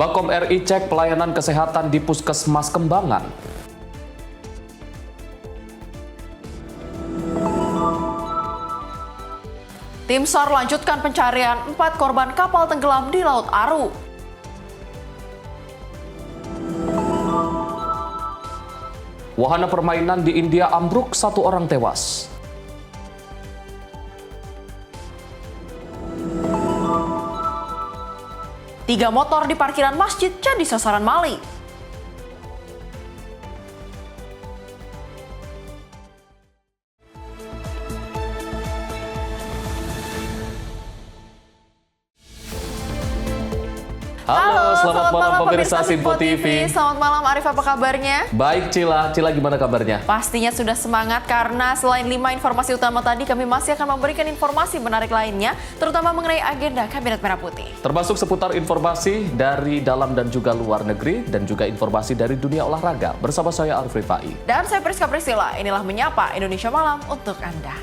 Bakom RI cek pelayanan kesehatan di Puskesmas Kembangan. Tim SAR lanjutkan pencarian 4 korban kapal tenggelam di Laut Aru. Wahana permainan di India ambruk, 1 orang tewas. Tiga motor di parkiran masjid jadi sasaran maling. Halo, selamat malam pemirsa Simpo TV. Selamat malam Arif, apa kabarnya? Baik Cila gimana kabarnya? Pastinya sudah semangat karena selain 5 informasi utama tadi, kami masih akan memberikan informasi menarik lainnya, terutama mengenai agenda Kabinet Merah Putih. Termasuk seputar informasi dari dalam dan juga luar negeri dan juga informasi dari dunia olahraga. Bersama saya Arif Rifai. Dan saya Priska Priscilla, inilah Menyapa Indonesia Malam untuk Anda.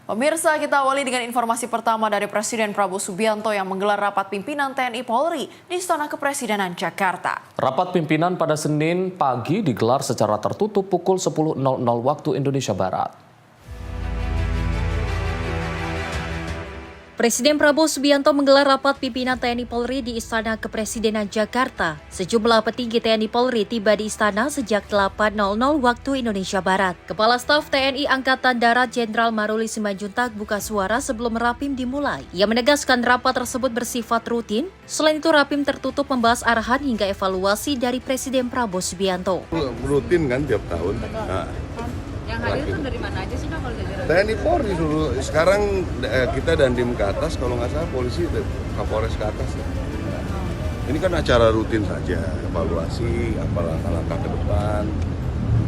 Pemirsa, kita awali dengan informasi pertama dari Presiden Prabowo Subianto yang menggelar rapat pimpinan TNI Polri di Istana Kepresidenan Jakarta. Rapat pimpinan pada Senin pagi digelar secara tertutup pukul 10.00 waktu Indonesia Barat. Presiden Prabowo Subianto menggelar rapat pimpinan TNI Polri di Istana Kepresidenan Jakarta. Sejumlah petinggi TNI Polri tiba di istana sejak 8.00 waktu Indonesia Barat. Kepala Staf TNI Angkatan Darat Jenderal Maruli Simanjuntak buka suara sebelum rapim dimulai. Ia menegaskan rapat tersebut bersifat rutin. Selain itu, rapim tertutup membahas arahan hingga evaluasi dari Presiden Prabowo Subianto. Rutin kan tiap tahun. Nah. Yang hadir itu dari mana aja sih, kalau dari TNI Polri dulu. Sekarang kita Dandim ke atas, kalau nggak salah polisi Kapolres ke atas. Ini kan acara rutin saja, evaluasi apa langkah-langkah ke depan,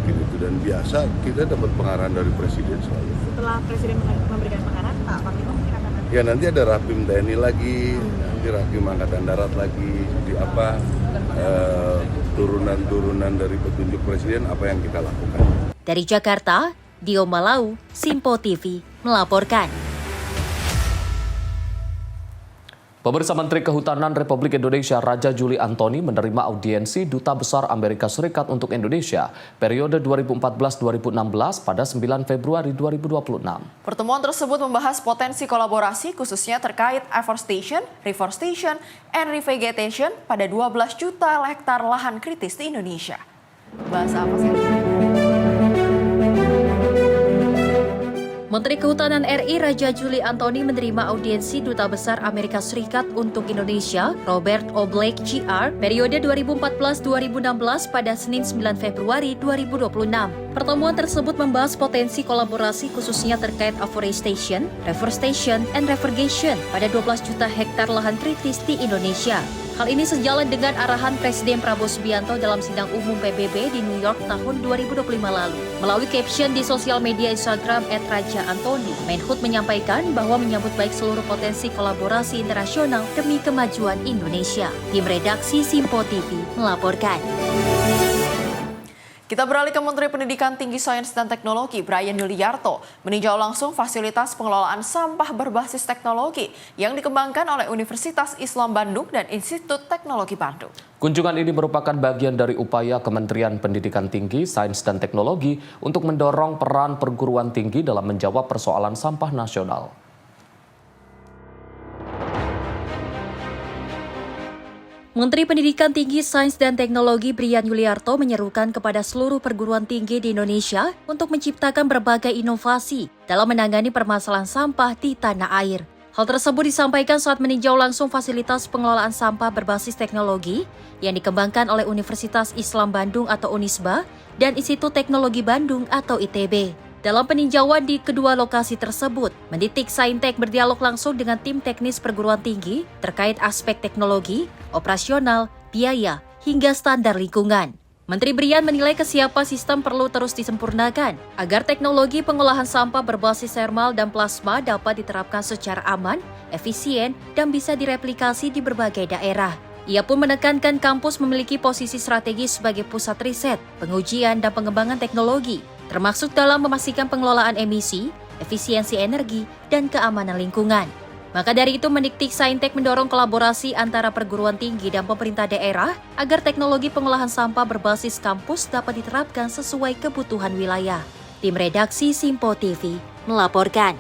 gitu. Dan biasa kita dapat pengarahan dari Presiden selalu. Setelah Presiden memberikan pengarahan, Pak Panglima mungkin akan ada? Ya nanti ada rapim TNI lagi, nanti rapim Angkatan Darat lagi, jadi apa turunan-turunan dari petunjuk Presiden apa yang kita lakukan. Dari Jakarta, Dio Malau, Simpo TV melaporkan. Pemirsa, Menteri Kehutanan Republik Indonesia Raja Juli Antoni menerima audiensi Duta Besar Amerika Serikat untuk Indonesia periode 2014-2016 pada 9 Februari 2026. Pertemuan tersebut membahas potensi kolaborasi khususnya terkait afforestation, reforestation, and revegetation pada 12 juta hektar lahan kritis di Indonesia. Bahasa apa sih? Menteri Kehutanan RI Raja Juli Antoni menerima audiensi Duta Besar Amerika Serikat untuk Indonesia, Robert O. Blake Jr., periode 2014-2016 pada Senin 9 Februari 2026. Pertemuan tersebut membahas potensi kolaborasi khususnya terkait afforestation, reforestation, and revegetation pada 12 juta hektar lahan kritis di Indonesia. Hal ini sejalan dengan arahan Presiden Prabowo Subianto dalam sidang umum PBB di New York tahun 2025 lalu. Melalui caption di sosial media Instagram @raja_antoni, Menhub menyampaikan bahwa menyambut baik seluruh potensi kolaborasi internasional demi kemajuan Indonesia. Tim redaksi Simpo TV melaporkan. Kita beralih ke Menteri Pendidikan Tinggi Sains dan Teknologi Brian Yuliarto meninjau langsung fasilitas pengelolaan sampah berbasis teknologi yang dikembangkan oleh Universitas Islam Bandung dan Institut Teknologi Bandung. Kunjungan ini merupakan bagian dari upaya Kementerian Pendidikan Tinggi, Sains dan Teknologi untuk mendorong peran perguruan tinggi dalam menjawab persoalan sampah nasional. Menteri Pendidikan Tinggi, Sains dan Teknologi Brian Yuliarto menyerukan kepada seluruh perguruan tinggi di Indonesia untuk menciptakan berbagai inovasi dalam menangani permasalahan sampah di tanah air. Hal tersebut disampaikan saat meninjau langsung fasilitas pengelolaan sampah berbasis teknologi yang dikembangkan oleh Universitas Islam Bandung atau Unisba dan Institut Teknologi Bandung atau ITB. Dalam peninjauan di kedua lokasi tersebut, Menditik Saintek berdialog langsung dengan tim teknis perguruan tinggi terkait aspek teknologi, operasional, biaya, hingga standar lingkungan. Menteri Brian menilai kesiapan sistem perlu terus disempurnakan agar teknologi pengolahan sampah berbasis thermal dan plasma dapat diterapkan secara aman, efisien, dan bisa direplikasi di berbagai daerah. Ia pun menekankan kampus memiliki posisi strategis sebagai pusat riset, pengujian, dan pengembangan teknologi, termasuk dalam memastikan pengelolaan emisi, efisiensi energi, dan keamanan lingkungan. Maka dari itu, Mendiktik Saintek mendorong kolaborasi antara perguruan tinggi dan pemerintah daerah agar teknologi pengolahan sampah berbasis kampus dapat diterapkan sesuai kebutuhan wilayah. Tim redaksi Simpo TV melaporkan.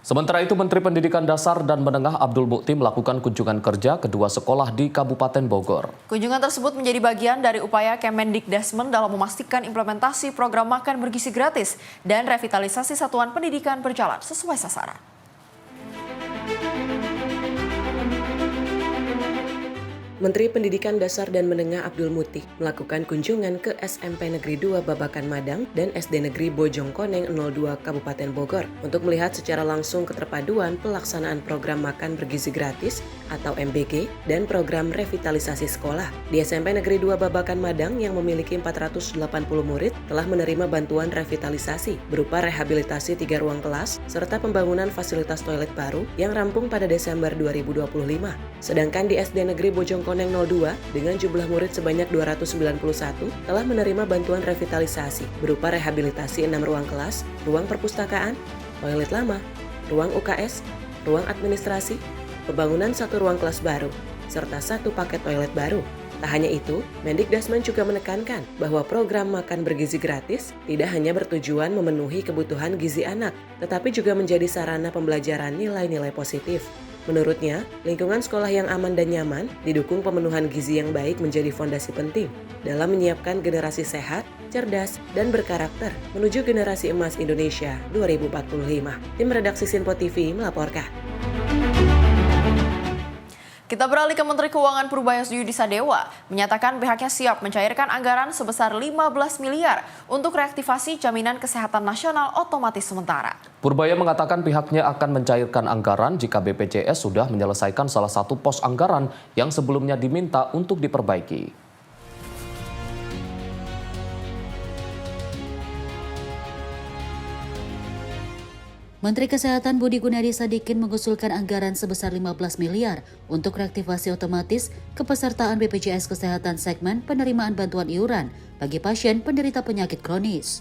Sementara itu, Menteri Pendidikan Dasar dan Menengah Abdul Mukti melakukan kunjungan kerja kedua sekolah di Kabupaten Bogor. Kunjungan tersebut menjadi bagian dari upaya Kemendikdasmen dalam memastikan implementasi program makan bergizi gratis dan revitalisasi satuan pendidikan berjalan sesuai sasaran. Menteri Pendidikan Dasar dan Menengah Abdul Mukti melakukan kunjungan ke SMP Negeri 2 Babakan Madang dan SD Negeri Bojongkoneng 02 Kabupaten Bogor untuk melihat secara langsung keterpaduan pelaksanaan program makan bergizi gratis atau MBG dan program revitalisasi sekolah. Di SMP Negeri 2 Babakan Madang yang memiliki 480 murid telah menerima bantuan revitalisasi berupa rehabilitasi 3 ruang kelas serta pembangunan fasilitas toilet baru yang rampung pada Desember 2025. Sedangkan di SD Negeri Bojongkoneng 02 dengan jumlah murid sebanyak 291 telah menerima bantuan revitalisasi berupa rehabilitasi 6 ruang kelas, ruang perpustakaan, toilet lama, ruang UKS, ruang administrasi, pembangunan 1 ruang kelas baru, serta 1 paket toilet baru. Tak hanya itu, Mendikdasmen juga menekankan bahwa program makan bergizi gratis tidak hanya bertujuan memenuhi kebutuhan gizi anak, tetapi juga menjadi sarana pembelajaran nilai-nilai positif. Menurutnya, lingkungan sekolah yang aman dan nyaman didukung pemenuhan gizi yang baik menjadi fondasi penting dalam menyiapkan generasi sehat, cerdas, dan berkarakter menuju generasi emas Indonesia 2045. Tim redaksi Simpo TV melaporkan. Kita beralih ke Menteri Keuangan Purbaya Yudi Sadewa menyatakan pihaknya siap mencairkan anggaran sebesar 15 miliar untuk reaktivasi jaminan kesehatan nasional otomatis sementara. Purbaya mengatakan pihaknya akan mencairkan anggaran jika BPJS sudah menyelesaikan salah satu pos anggaran yang sebelumnya diminta untuk diperbaiki. Menteri Kesehatan Budi Gunadi Sadikin mengusulkan anggaran sebesar 15 miliar untuk reaktivasi otomatis kepesertaan BPJS Kesehatan segmen penerimaan bantuan iuran bagi pasien penderita penyakit kronis.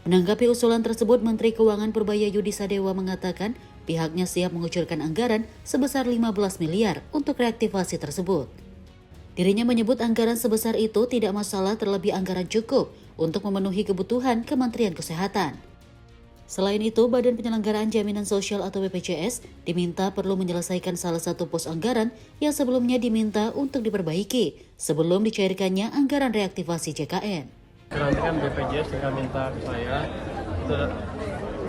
Menanggapi usulan tersebut, Menteri Keuangan Purbaya Yudi Sadewa mengatakan pihaknya siap mengucurkan anggaran sebesar 15 miliar untuk reaktivasi tersebut. Dirinya menyebut anggaran sebesar itu tidak masalah terlebih anggaran cukup untuk memenuhi kebutuhan Kementerian Kesehatan. Selain itu, Badan Penyelenggaraan Jaminan Sosial atau BPJS diminta perlu menyelesaikan salah satu pos anggaran yang sebelumnya diminta untuk diperbaiki sebelum dicairkannya anggaran reaktivasi JKN. Nanti kan BPJS tinggal minta ke saya, itu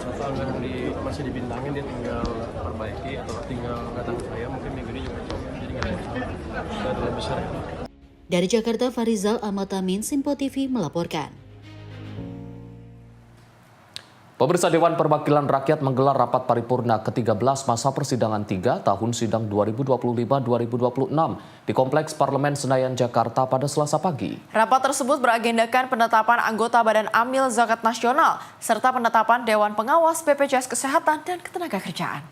satu anggaran masih dibintangin, dia tinggal perbaiki atau tinggal datang ke saya, mungkin minggu ini juga coba, jadi nggak ada masalah, sudah terlalu besar. Dari Jakarta, Farizal Ahmad Amin, Simpo TV melaporkan. Pemirsa, Dewan Perwakilan Rakyat menggelar rapat paripurna ke-13 masa persidangan 3 tahun sidang 2025-2026 di Kompleks Parlemen Senayan, Jakarta pada Selasa pagi. Rapat tersebut beragendakan penetapan anggota Badan Amil Zakat Nasional serta penetapan Dewan Pengawas BPJS Kesehatan dan Ketenagakerjaan.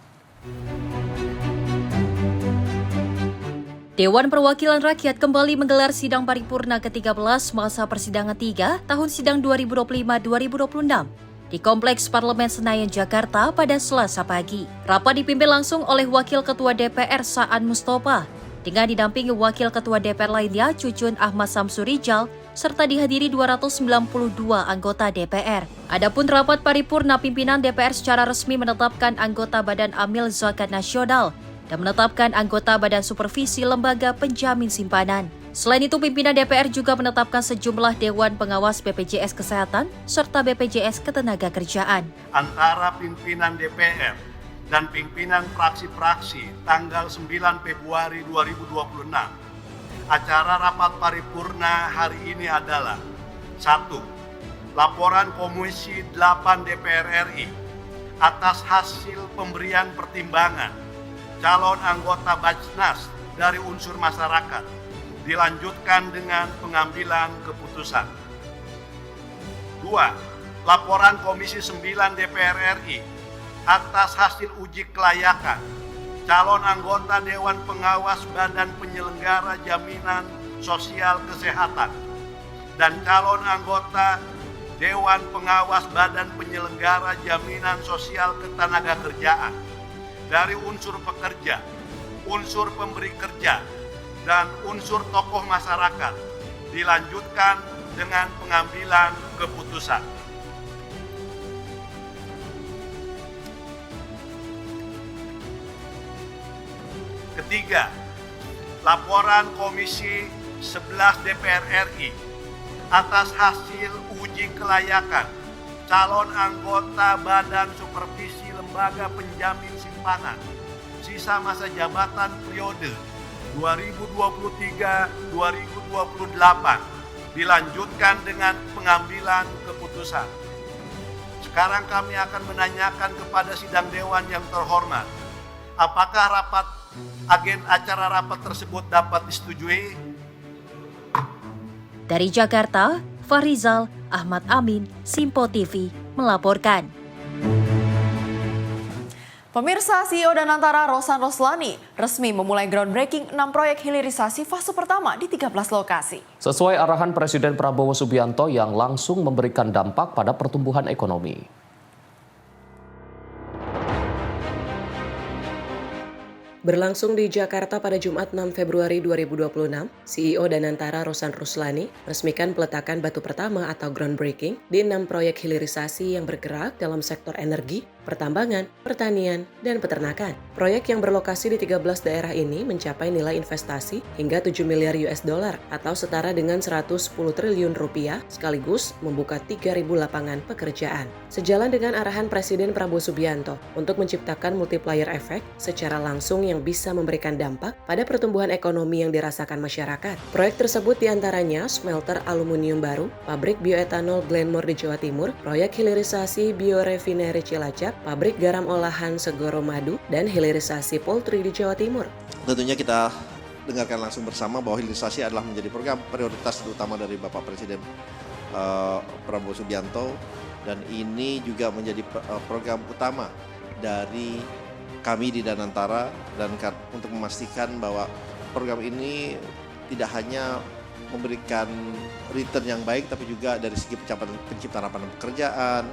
Dewan Perwakilan Rakyat kembali menggelar sidang paripurna ke-13 masa persidangan 3 tahun sidang 2025-2026. Di Kompleks Parlemen Senayan, Jakarta pada Selasa pagi. Rapat dipimpin langsung oleh Wakil Ketua DPR Saan Mustafa, dengan didampingi Wakil Ketua DPR lainnya Cucun Ahmad Samsurijal, serta dihadiri 292 anggota DPR. Adapun rapat paripurna pimpinan DPR secara resmi menetapkan anggota Badan Amil Zakat Nasional dan menetapkan anggota Badan Supervisi Lembaga Penjamin Simpanan. Selain itu, pimpinan DPR juga menetapkan sejumlah Dewan Pengawas BPJS Kesehatan serta BPJS Ketenagakerjaan. Antara pimpinan DPR dan pimpinan fraksi-fraksi tanggal 9 Februari 2026. Acara rapat paripurna hari ini adalah 1. Laporan Komisi 8 DPR RI atas hasil pemberian pertimbangan calon anggota Bajnas dari unsur masyarakat dilanjutkan dengan pengambilan keputusan. 2. Laporan Komisi 9 DPR RI atas hasil uji kelayakan calon anggota Dewan Pengawas Badan Penyelenggara Jaminan Sosial Kesehatan, dan calon anggota Dewan Pengawas Badan Penyelenggara Jaminan Sosial Ketenagakerjaan dari unsur pekerja, unsur pemberi kerja, dan unsur tokoh masyarakat dilanjutkan dengan pengambilan keputusan. Ketiga, laporan Komisi 11 DPR RI atas hasil uji kelayakan calon anggota Badan Supervisi Lembaga Penjamin Simpanan sisa masa jabatan periode 2023-2028 dilanjutkan dengan pengambilan keputusan. Sekarang kami akan menanyakan kepada sidang dewan yang terhormat, apakah acara rapat tersebut dapat disetujui? Dari Jakarta, Fahrizal Ahmad Amin, Simpo TV melaporkan. Pemirsa, CEO Danantara Rosan Roslani resmi memulai groundbreaking 6 proyek hilirisasi fase pertama di 13 lokasi. Sesuai arahan Presiden Prabowo Subianto yang langsung memberikan dampak pada pertumbuhan ekonomi. Berlangsung di Jakarta pada Jumat 6 Februari 2026, CEO Danantara Rosan Roslani resmikan peletakan batu pertama atau groundbreaking di 6 proyek hilirisasi yang bergerak dalam sektor energi, pertambangan, pertanian, dan peternakan. Proyek yang berlokasi di 13 daerah ini mencapai nilai investasi hingga 7 miliar US dollar atau setara dengan 110 triliun rupiah sekaligus membuka 3.000 lapangan pekerjaan. Sejalan dengan arahan Presiden Prabowo Subianto untuk menciptakan multiplier effect secara langsung yang bisa memberikan dampak pada pertumbuhan ekonomi yang dirasakan masyarakat. Proyek tersebut diantaranya smelter aluminium baru, pabrik bioetanol Glenmore di Jawa Timur, proyek hilirisasi biorefinery Cilacap, pabrik garam olahan Segoro Madu, dan hilirisasi poultry di Jawa Timur. Tentunya kita dengarkan langsung bersama bahwa hilirisasi adalah menjadi program prioritas terutama dari Bapak Presiden Prabowo Subianto, dan ini juga menjadi program utama dari kami di Danantara, dan untuk memastikan bahwa program ini tidak hanya memberikan return yang baik, tapi juga dari segi penciptaan lapangan pekerjaan,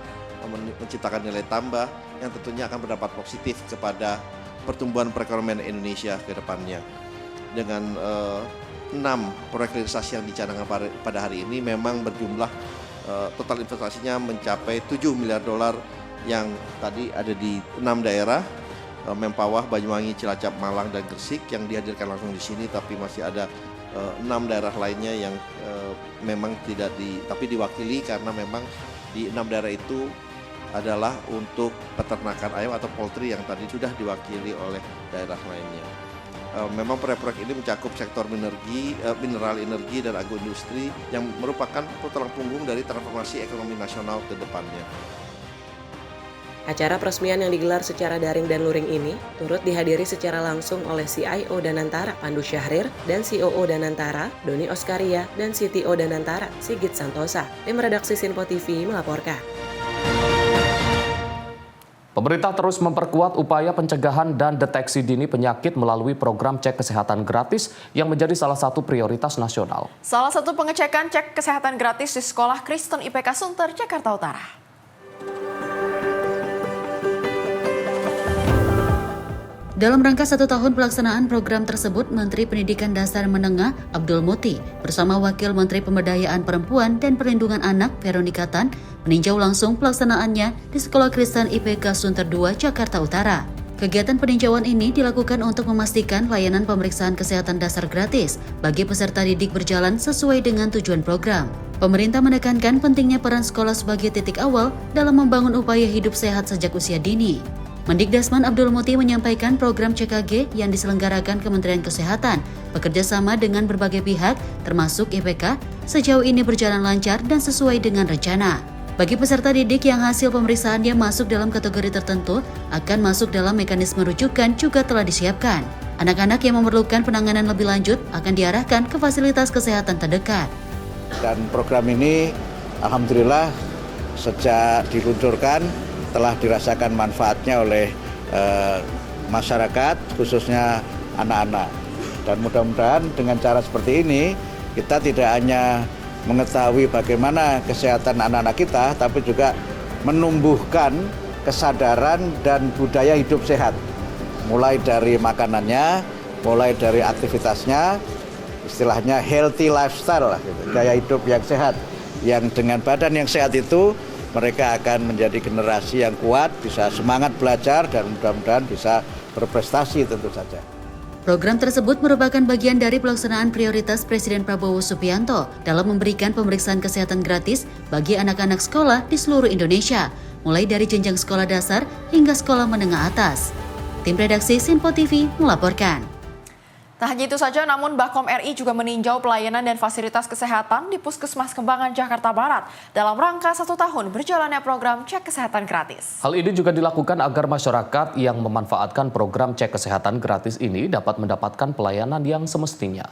menciptakan nilai tambah yang tentunya akan berdampak positif kepada pertumbuhan perekonomian Indonesia ke depannya. Dengan 6 proyek hilirisasi yang dicanangkan pada hari ini memang berjumlah total investasinya mencapai 7 miliar dolar yang tadi ada di 6 daerah, Mempawah, Banyuwangi, Cilacap, Malang, dan Gresik yang dihadirkan langsung di sini, tapi masih ada 6 daerah lainnya yang memang tapi diwakili karena memang di 6 daerah itu adalah untuk peternakan ayam atau poultry yang tadi sudah diwakili oleh daerah lainnya. Memang proyek-proyek ini mencakup sektor mineral energi dan agroindustri yang merupakan tulang punggung dari transformasi ekonomi nasional ke depannya. Acara peresmian yang digelar secara daring dan luring ini turut dihadiri secara langsung oleh CIO Danantara, Pandu Syahrir, dan COO Danantara, Doni Oskaria, dan CTO Danantara, Sigit Santosa. Tim redaksi Simpo TV melaporkan. Pemerintah terus memperkuat upaya pencegahan dan deteksi dini penyakit melalui program cek kesehatan gratis yang menjadi salah satu prioritas nasional. Salah satu pengecekan cek kesehatan gratis di Sekolah Kristen IPK Sunter, Jakarta Utara. Dalam rangka 1 tahun pelaksanaan program tersebut, Menteri Pendidikan Dasar Menengah Abdul Muti bersama Wakil Menteri Pemberdayaan Perempuan dan Perlindungan Anak Veronica Tan meninjau langsung pelaksanaannya di Sekolah Kristen IPK Sunter 2, Jakarta Utara. Kegiatan peninjauan ini dilakukan untuk memastikan layanan pemeriksaan kesehatan dasar gratis bagi peserta didik berjalan sesuai dengan tujuan program. Pemerintah menekankan pentingnya peran sekolah sebagai titik awal dalam membangun upaya hidup sehat sejak usia dini. Mendikdasman Abdul Muti menyampaikan program CKG yang diselenggarakan Kementerian Kesehatan bekerja sama dengan berbagai pihak termasuk IPK sejauh ini berjalan lancar dan sesuai dengan rencana. Bagi peserta didik yang hasil pemeriksaannya masuk dalam kategori tertentu akan masuk dalam mekanisme rujukan juga telah disiapkan. Anak-anak yang memerlukan penanganan lebih lanjut akan diarahkan ke fasilitas kesehatan terdekat. Dan program ini alhamdulillah sejak diluncurkan telah dirasakan manfaatnya oleh masyarakat, khususnya anak-anak. Dan mudah-mudahan dengan cara seperti ini, kita tidak hanya mengetahui bagaimana kesehatan anak-anak kita, tapi juga menumbuhkan kesadaran dan budaya hidup sehat. Mulai dari makanannya, mulai dari aktivitasnya, istilahnya healthy lifestyle, gaya hidup yang sehat. Yang dengan badan yang sehat itu, mereka akan menjadi generasi yang kuat, bisa semangat belajar, dan mudah-mudahan bisa berprestasi tentu saja. Program tersebut merupakan bagian dari pelaksanaan prioritas Presiden Prabowo Subianto dalam memberikan pemeriksaan kesehatan gratis bagi anak-anak sekolah di seluruh Indonesia, mulai dari jenjang sekolah dasar hingga sekolah menengah atas. Tim redaksi Sinpo TV melaporkan. Tak hanya itu saja, namun Bakom RI juga meninjau pelayanan dan fasilitas kesehatan di Puskesmas Kembangan, Jakarta Barat dalam rangka 1 tahun berjalannya program cek kesehatan gratis. Hal ini juga dilakukan agar masyarakat yang memanfaatkan program cek kesehatan gratis ini dapat mendapatkan pelayanan yang semestinya.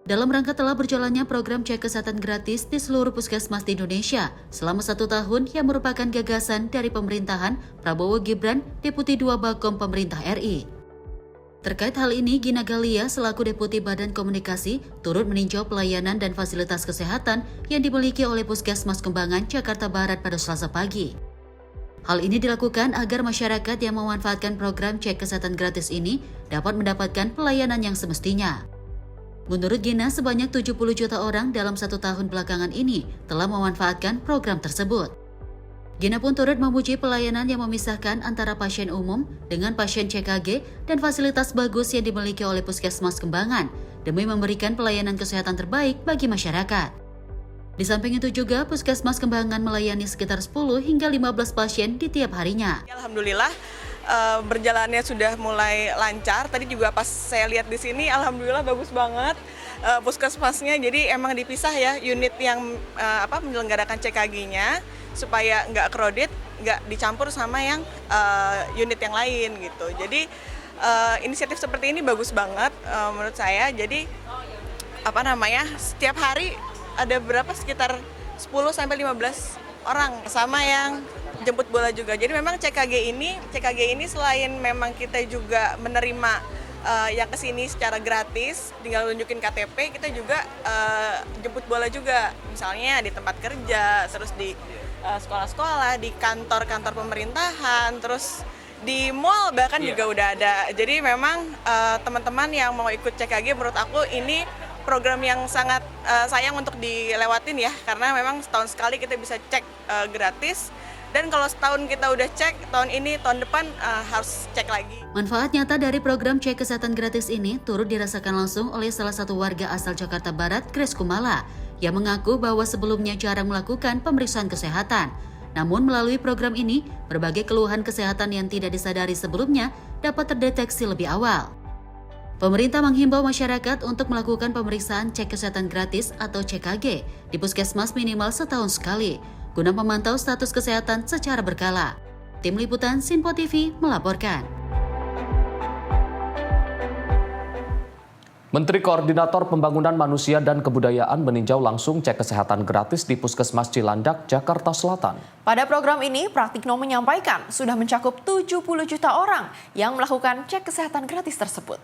Dalam rangka telah berjalannya program cek kesehatan gratis di seluruh puskesmas di Indonesia selama 1 tahun yang merupakan gagasan dari pemerintahan Prabowo Gibran, Deputi 2 Bakom Pemerintah RI. Terkait hal ini, Gina Galia selaku Deputi Badan Komunikasi turut meninjau pelayanan dan fasilitas kesehatan yang dimiliki oleh Puskesmas Kembangan, Jakarta Barat pada Selasa pagi. Hal ini dilakukan agar masyarakat yang memanfaatkan program cek kesehatan gratis ini dapat mendapatkan pelayanan yang semestinya. Menurut Gina, sebanyak 70 juta orang dalam 1 tahun belakangan ini telah memanfaatkan program tersebut. Gina pun turut memuji pelayanan yang memisahkan antara pasien umum dengan pasien CKG dan fasilitas bagus yang dimiliki oleh Puskesmas Kembangan demi memberikan pelayanan kesehatan terbaik bagi masyarakat. Di samping itu juga, Puskesmas Kembangan melayani sekitar 10 hingga 15 pasien di tiap harinya. Alhamdulillah berjalannya sudah mulai lancar. Tadi juga pas saya lihat di sini, alhamdulillah bagus banget puskesmasnya. Jadi emang dipisah ya unit yang menyelenggarakan CKG-nya supaya nggak crowded, nggak dicampur sama yang unit yang lain gitu. Jadi inisiatif seperti ini bagus banget menurut saya. Jadi setiap hari ada berapa, sekitar 10 sampai 15 orang sama yang jemput bola juga. Jadi memang CKG ini selain memang kita juga menerima yang kesini secara gratis, tinggal tunjukin KTP, kita juga jemput bola juga. Misalnya di tempat kerja, terus di sekolah-sekolah, di kantor-kantor pemerintahan, terus di mall bahkan juga udah ada. Jadi memang teman-teman yang mau ikut CKG, menurut aku ini program yang sangat sayang untuk dilewatin ya, karena memang setahun sekali kita bisa cek gratis. Dan kalau setahun kita udah cek, tahun ini, tahun depan harus cek lagi. Manfaat nyata dari program cek kesehatan gratis ini turut dirasakan langsung oleh salah satu warga asal Jakarta Barat, Grace Kumala, yang mengaku bahwa sebelumnya jarang melakukan pemeriksaan kesehatan. Namun melalui program ini, berbagai keluhan kesehatan yang tidak disadari sebelumnya dapat terdeteksi lebih awal. Pemerintah menghimbau masyarakat untuk melakukan pemeriksaan cek kesehatan gratis atau CKG di puskesmas minimal setahun sekali, guna memantau status kesehatan secara berkala. Tim Liputan Sinpo TV melaporkan. Menteri Koordinator Pembangunan Manusia dan Kebudayaan meninjau langsung cek kesehatan gratis di Puskesmas Cilandak, Jakarta Selatan. Pada program ini, Pratikno menyampaikan sudah mencakup 70 juta orang yang melakukan cek kesehatan gratis tersebut.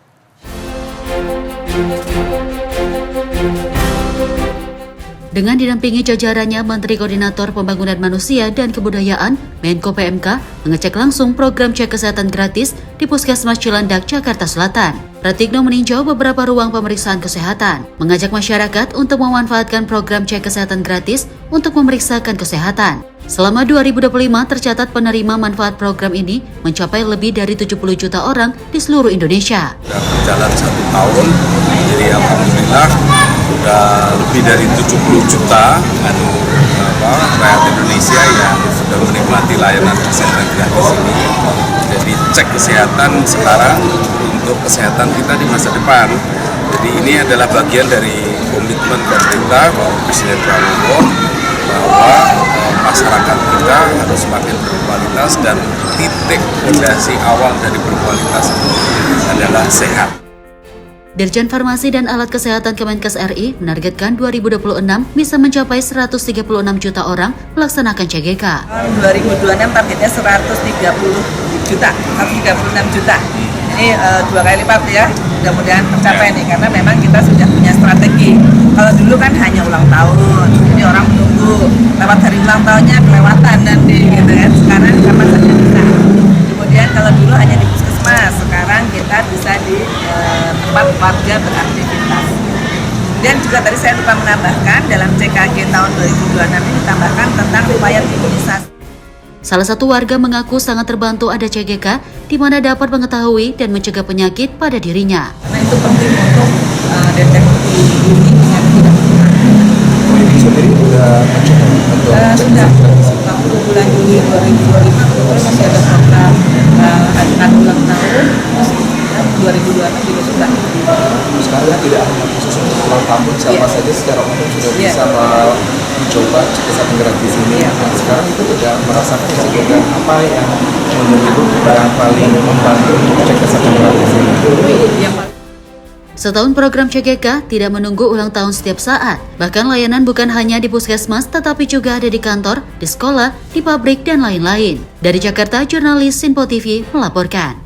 Dengan didampingi jajarannya, Menteri Koordinator Pembangunan Manusia dan Kebudayaan, Menko PMK, mengecek langsung program cek kesehatan gratis di Puskesmas Cilandak, Jakarta Selatan. Pratikno meninjau beberapa ruang pemeriksaan kesehatan, mengajak masyarakat untuk memanfaatkan program cek kesehatan gratis untuk memeriksakan kesehatan. Selama 2025 tercatat penerima manfaat program ini mencapai lebih dari 70 juta orang di seluruh Indonesia. Sudah berjalan 1 tahun, jadi alhamdulillah sudah lebih dari 70 juta rakyat Indonesia yang sudah menikmati layanan kesehatan gratis ini. Jadi cek kesehatan sekarang untuk kesehatan kita di masa depan. Jadi ini adalah bagian dari komitmen pemerintah Bapak Presiden Prabowo bahwa masyarakat kita harus semakin berkualitas, dan titik fondasi awal dari berkualitas itu adalah sehat. Dirjen Farmasi dan Alat Kesehatan Kemenkes RI menargetkan 2026 bisa mencapai 136 juta orang melaksanakan CGK. 2026 targetnya 136 juta. Ini 2 kali lipat ya, mudah-mudahan tercapai nih, karena memang kita sudah punya strategi. Kalau dulu kan hanya ulang tahun, jadi orang menunggu, lewat hari ulang tahunnya kelewatan nanti gitu kan, sekarang kapan saja bisa. Kemudian kalau dulu hanya di puskesmas, sekarang kita bisa di tempat warga beraktivitas. Dan juga tadi saya lupa menambahkan, dalam CKG tahun 2026 ini ditambahkan tentang riwayat imunisasi. Salah satu warga mengaku sangat terbantu ada CGK, di mana dapat mengetahui dan mencegah penyakit pada dirinya. Karena itu penting untuk deteksi dini yang tidak pernah. Sudah waktu bulan Juli 2025 kebetulan masih ada program hari ulang tahun, terus 2026 juga sudah. Sekarang tidak hanya khusus untuk ulang tahun, siapa saja secara umum sudah bisa mencoba cek kesehatan gratis ini. Dan sekarang itu tidak merasakan kejadian apa yang menurut yang paling membantu untuk cek kesehatan gratis ini. Setahun program CGK tidak menunggu ulang tahun setiap saat. Bahkan layanan bukan hanya di puskesmas, tetapi juga ada di kantor, di sekolah, di pabrik, dan lain-lain. Dari Jakarta, jurnalis Sinpo TV melaporkan.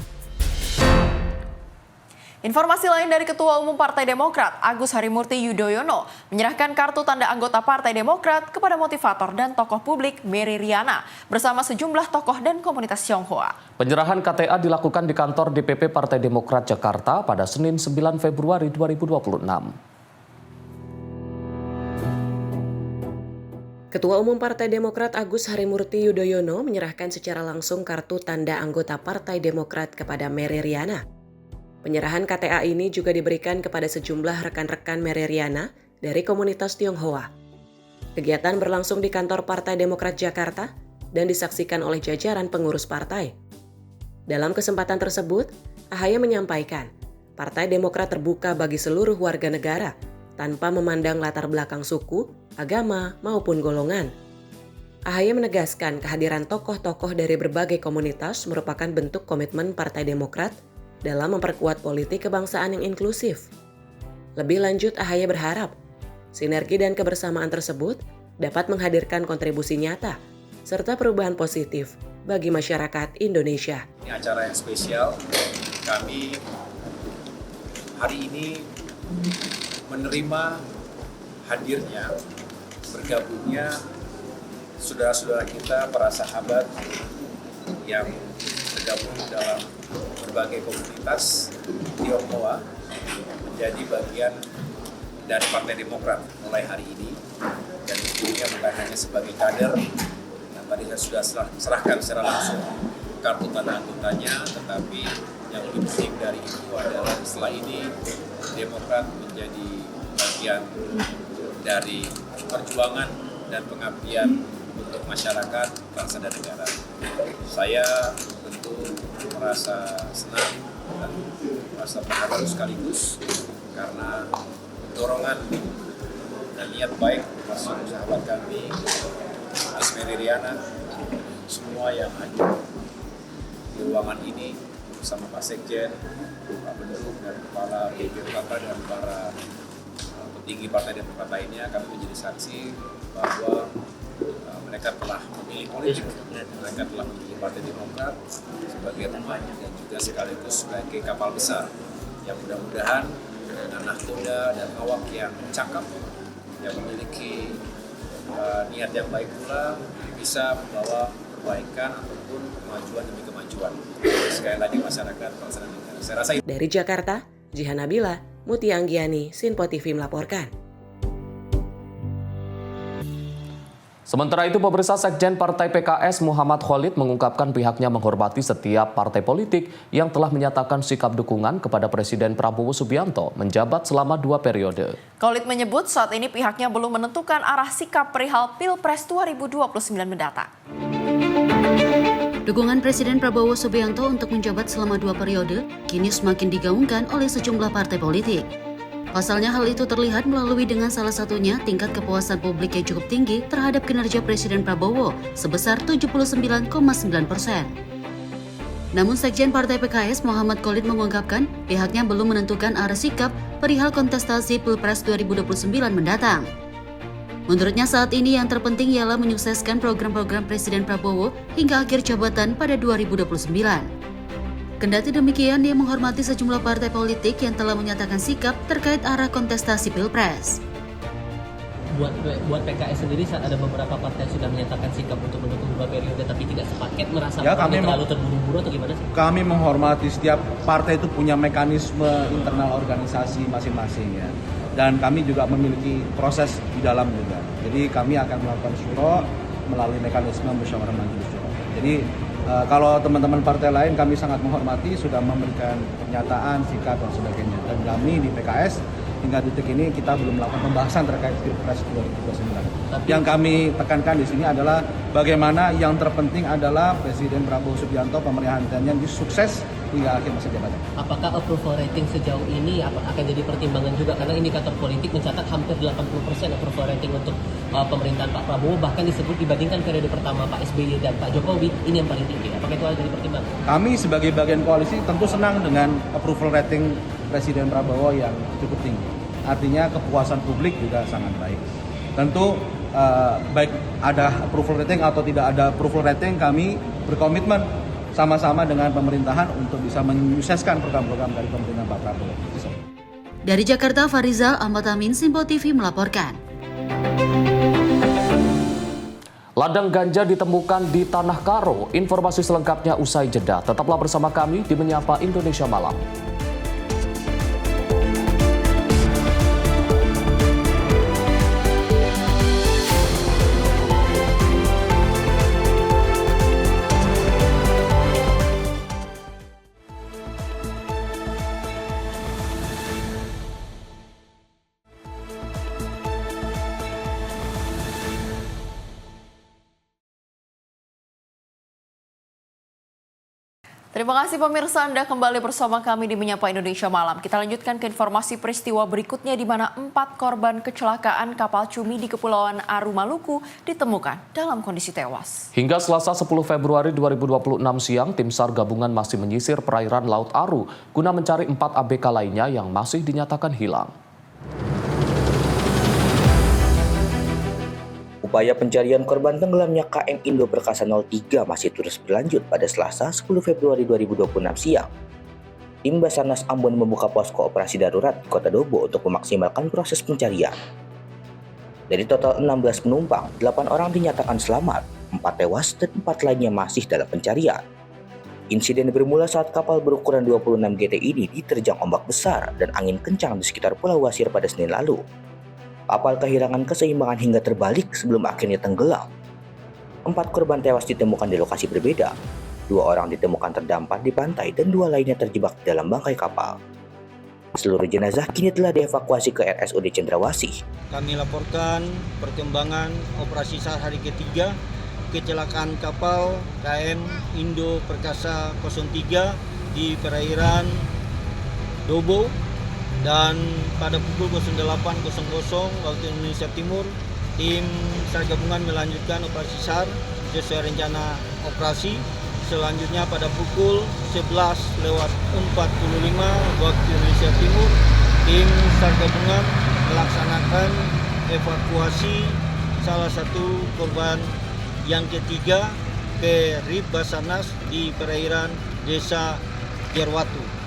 Informasi lain dari Ketua Umum Partai Demokrat, Agus Harimurti Yudhoyono, menyerahkan kartu tanda anggota Partai Demokrat kepada motivator dan tokoh publik Mary Riana bersama sejumlah tokoh dan komunitas Tionghoa. Penyerahan KTA dilakukan di kantor DPP Partai Demokrat Jakarta pada Senin 9 Februari 2026. Ketua Umum Partai Demokrat Agus Harimurti Yudhoyono menyerahkan secara langsung kartu tanda anggota Partai Demokrat kepada Mary Riana. Penyerahan KTA ini juga diberikan kepada sejumlah rekan-rekan Mary Riana dari komunitas Tionghoa. Kegiatan berlangsung di kantor Partai Demokrat Jakarta dan disaksikan oleh jajaran pengurus partai. Dalam kesempatan tersebut, AHY menyampaikan, Partai Demokrat terbuka bagi seluruh warga negara tanpa memandang latar belakang suku, agama, maupun golongan. AHY menegaskan kehadiran tokoh-tokoh dari berbagai komunitas merupakan bentuk komitmen Partai Demokrat dalam memperkuat politik kebangsaan yang inklusif. Lebih lanjut, AHY berharap sinergi dan kebersamaan tersebut dapat menghadirkan kontribusi nyata serta perubahan positif bagi masyarakat Indonesia. Ini acara yang spesial. Kami hari ini menerima hadirnya, bergabungnya saudara-saudara kita, para sahabat yang bergabung dalam berbagai komunitas Tionghoa menjadi bagian dari Partai Demokrat mulai hari ini, dan tentunya bukan hanya sebagai kader yang tadi saya sudah serahkan secara langsung kartu tanda anggotanya, tetapi yang lebih penting dari itu adalah setelah ini Demokrat menjadi bagian dari perjuangan dan pengabdian untuk masyarakat, bangsa dan negara. Saya tentu merasa senang dan merasa terharu sekaligus karena dorongan dan niat baik termasuk sahabat kami, Mas Mary Riana, semua yang hadir di ruangan ini bersama Pak Sekjen, Pak Bendung, dan Kepala BPJK dan para petinggi Partai Demokrat lainnya. Kami menjadi saksi bahwa mereka telah memilih politik, mereka telah memilih Partai Demokrat sebagai temannya dan juga sekaligus sebagai kapal besar yang mudah-mudahan dengan nahkoda dan awak yang cakap, yang memiliki niat yang baik pula, bisa membawa perbaikan ataupun kemajuan demi kemajuan. Sekali lagi masyarakat, bangsa dan negara. Saya rasa Dari Jakarta, Jihan Nabila, Mutia Anggiani, Sinpo TV melaporkan. Sementara itu, pemirsa, Sekjen Partai PKS Muhammad Khalid mengungkapkan pihaknya menghormati setiap partai politik yang telah menyatakan sikap dukungan kepada Presiden Prabowo Subianto menjabat selama 2 periode. Khalid menyebut saat ini pihaknya belum menentukan arah sikap perihal Pilpres 2029 mendatang. Dukungan Presiden Prabowo Subianto untuk menjabat selama 2 periode kini semakin digaungkan oleh sejumlah partai politik. Pasalnya hal itu terlihat melalui dengan salah satunya tingkat kepuasan publik yang cukup tinggi terhadap kinerja Presiden Prabowo sebesar 79,9%. Namun Sekjen Partai PKS Muhammad Khalid mengungkapkan pihaknya belum menentukan arah sikap perihal kontestasi Pilpres 2029 mendatang. Menurutnya saat ini yang terpenting ialah menyukseskan program-program Presiden Prabowo hingga akhir jabatan pada 2029. Kendati demikian, dia menghormati sejumlah partai politik yang telah menyatakan sikap terkait arah kontestasi Pilpres. Buat PKS sendiri saat ada beberapa partai yang sudah menyatakan sikap untuk mendukung 2 periode tapi tidak sepaket, merasa kami terlalu terburu-buru atau gimana sih? Kami menghormati setiap partai itu punya mekanisme internal organisasi masing-masing ya. Dan kami juga memiliki proses di dalam juga. Jadi kami akan melakukan syuro melalui mekanisme musyawarah majelis syuro. Jadi kalau teman-teman partai lain kami sangat menghormati sudah memberikan pernyataan, sikap dan sebagainya. Dan kami di PKS hingga detik ini kita belum melakukan pembahasan terkait Pilpres 2029. Yang kami tekankan di sini adalah bagaimana yang terpenting adalah Presiden Prabowo Subianto pemerintahannya sukses hingga akhir masa jabatan. Apakah approval rating sejauh ini akan jadi pertimbangan juga karena indikator politik mencatat hampir 80% approval rating untuk pemerintahan Pak Prabowo, bahkan disebut dibandingkan periode pertama Pak SBY dan Pak Jokowi ini yang paling tinggi. Apakah itu ada jadi pertimbangan? Kami sebagai bagian koalisi tentu senang dengan approval rating Presiden Prabowo yang cukup tinggi. Artinya kepuasan publik juga sangat baik. Tentu baik ada approval rating atau tidak ada approval rating, kami berkomitmen sama-sama dengan pemerintahan untuk bisa menyukseskan program-program dari pemerintahan Pak Prabowo. Dari Jakarta, Farizal Ahmad Amin, Simpo TV melaporkan. Ladang ganja ditemukan di Tanah Karo. Informasi selengkapnya usai jeda. Tetaplah bersama kami di Menyapa Indonesia Malam. Terima kasih pemirsa, Anda kembali bersama kami di Menyapa Indonesia Malam. Kita lanjutkan ke informasi peristiwa berikutnya di mana 4 korban kecelakaan kapal cumi di Kepulauan Aru, Maluku ditemukan dalam kondisi tewas. Hingga Selasa 10 Februari 2026 siang, tim SAR gabungan masih menyisir perairan Laut Aru guna mencari 4 ABK lainnya yang masih dinyatakan hilang. Upaya pencarian korban tenggelamnya KM Indo Perkasa 03 masih terus berlanjut pada Selasa 10 Februari 2026 siang. Tim Basarnas Ambon membuka posko operasi darurat di Kota Dobo untuk memaksimalkan proses pencarian. Dari total 16 penumpang, 8 orang dinyatakan selamat, 4 tewas dan 4 lainnya masih dalam pencarian. Insiden bermula saat kapal berukuran 26 GT ini diterjang ombak besar dan angin kencang di sekitar Pulau Wasir pada Senin lalu. Kapal kehilangan keseimbangan hingga terbalik sebelum akhirnya tenggelam. 4 korban tewas ditemukan di lokasi berbeda. 2 orang ditemukan terdampar di pantai dan 2 lainnya terjebak di dalam bangkai kapal. Seluruh jenazah kini telah dievakuasi ke RSUD Cendrawasih. Kami laporkan perkembangan operasi SAR hari ketiga kecelakaan kapal KM Indo Perkasa 03 di perairan Dobo. Dan pada pukul 08.00 waktu Indonesia Timur, tim SAR gabungan melanjutkan operasi SAR sesuai rencana operasi. Selanjutnya pada pukul 11.45 waktu Indonesia Timur, tim SAR gabungan melaksanakan evakuasi salah satu korban yang ketiga ke RIB Basarnas di perairan Desa Jerwatu.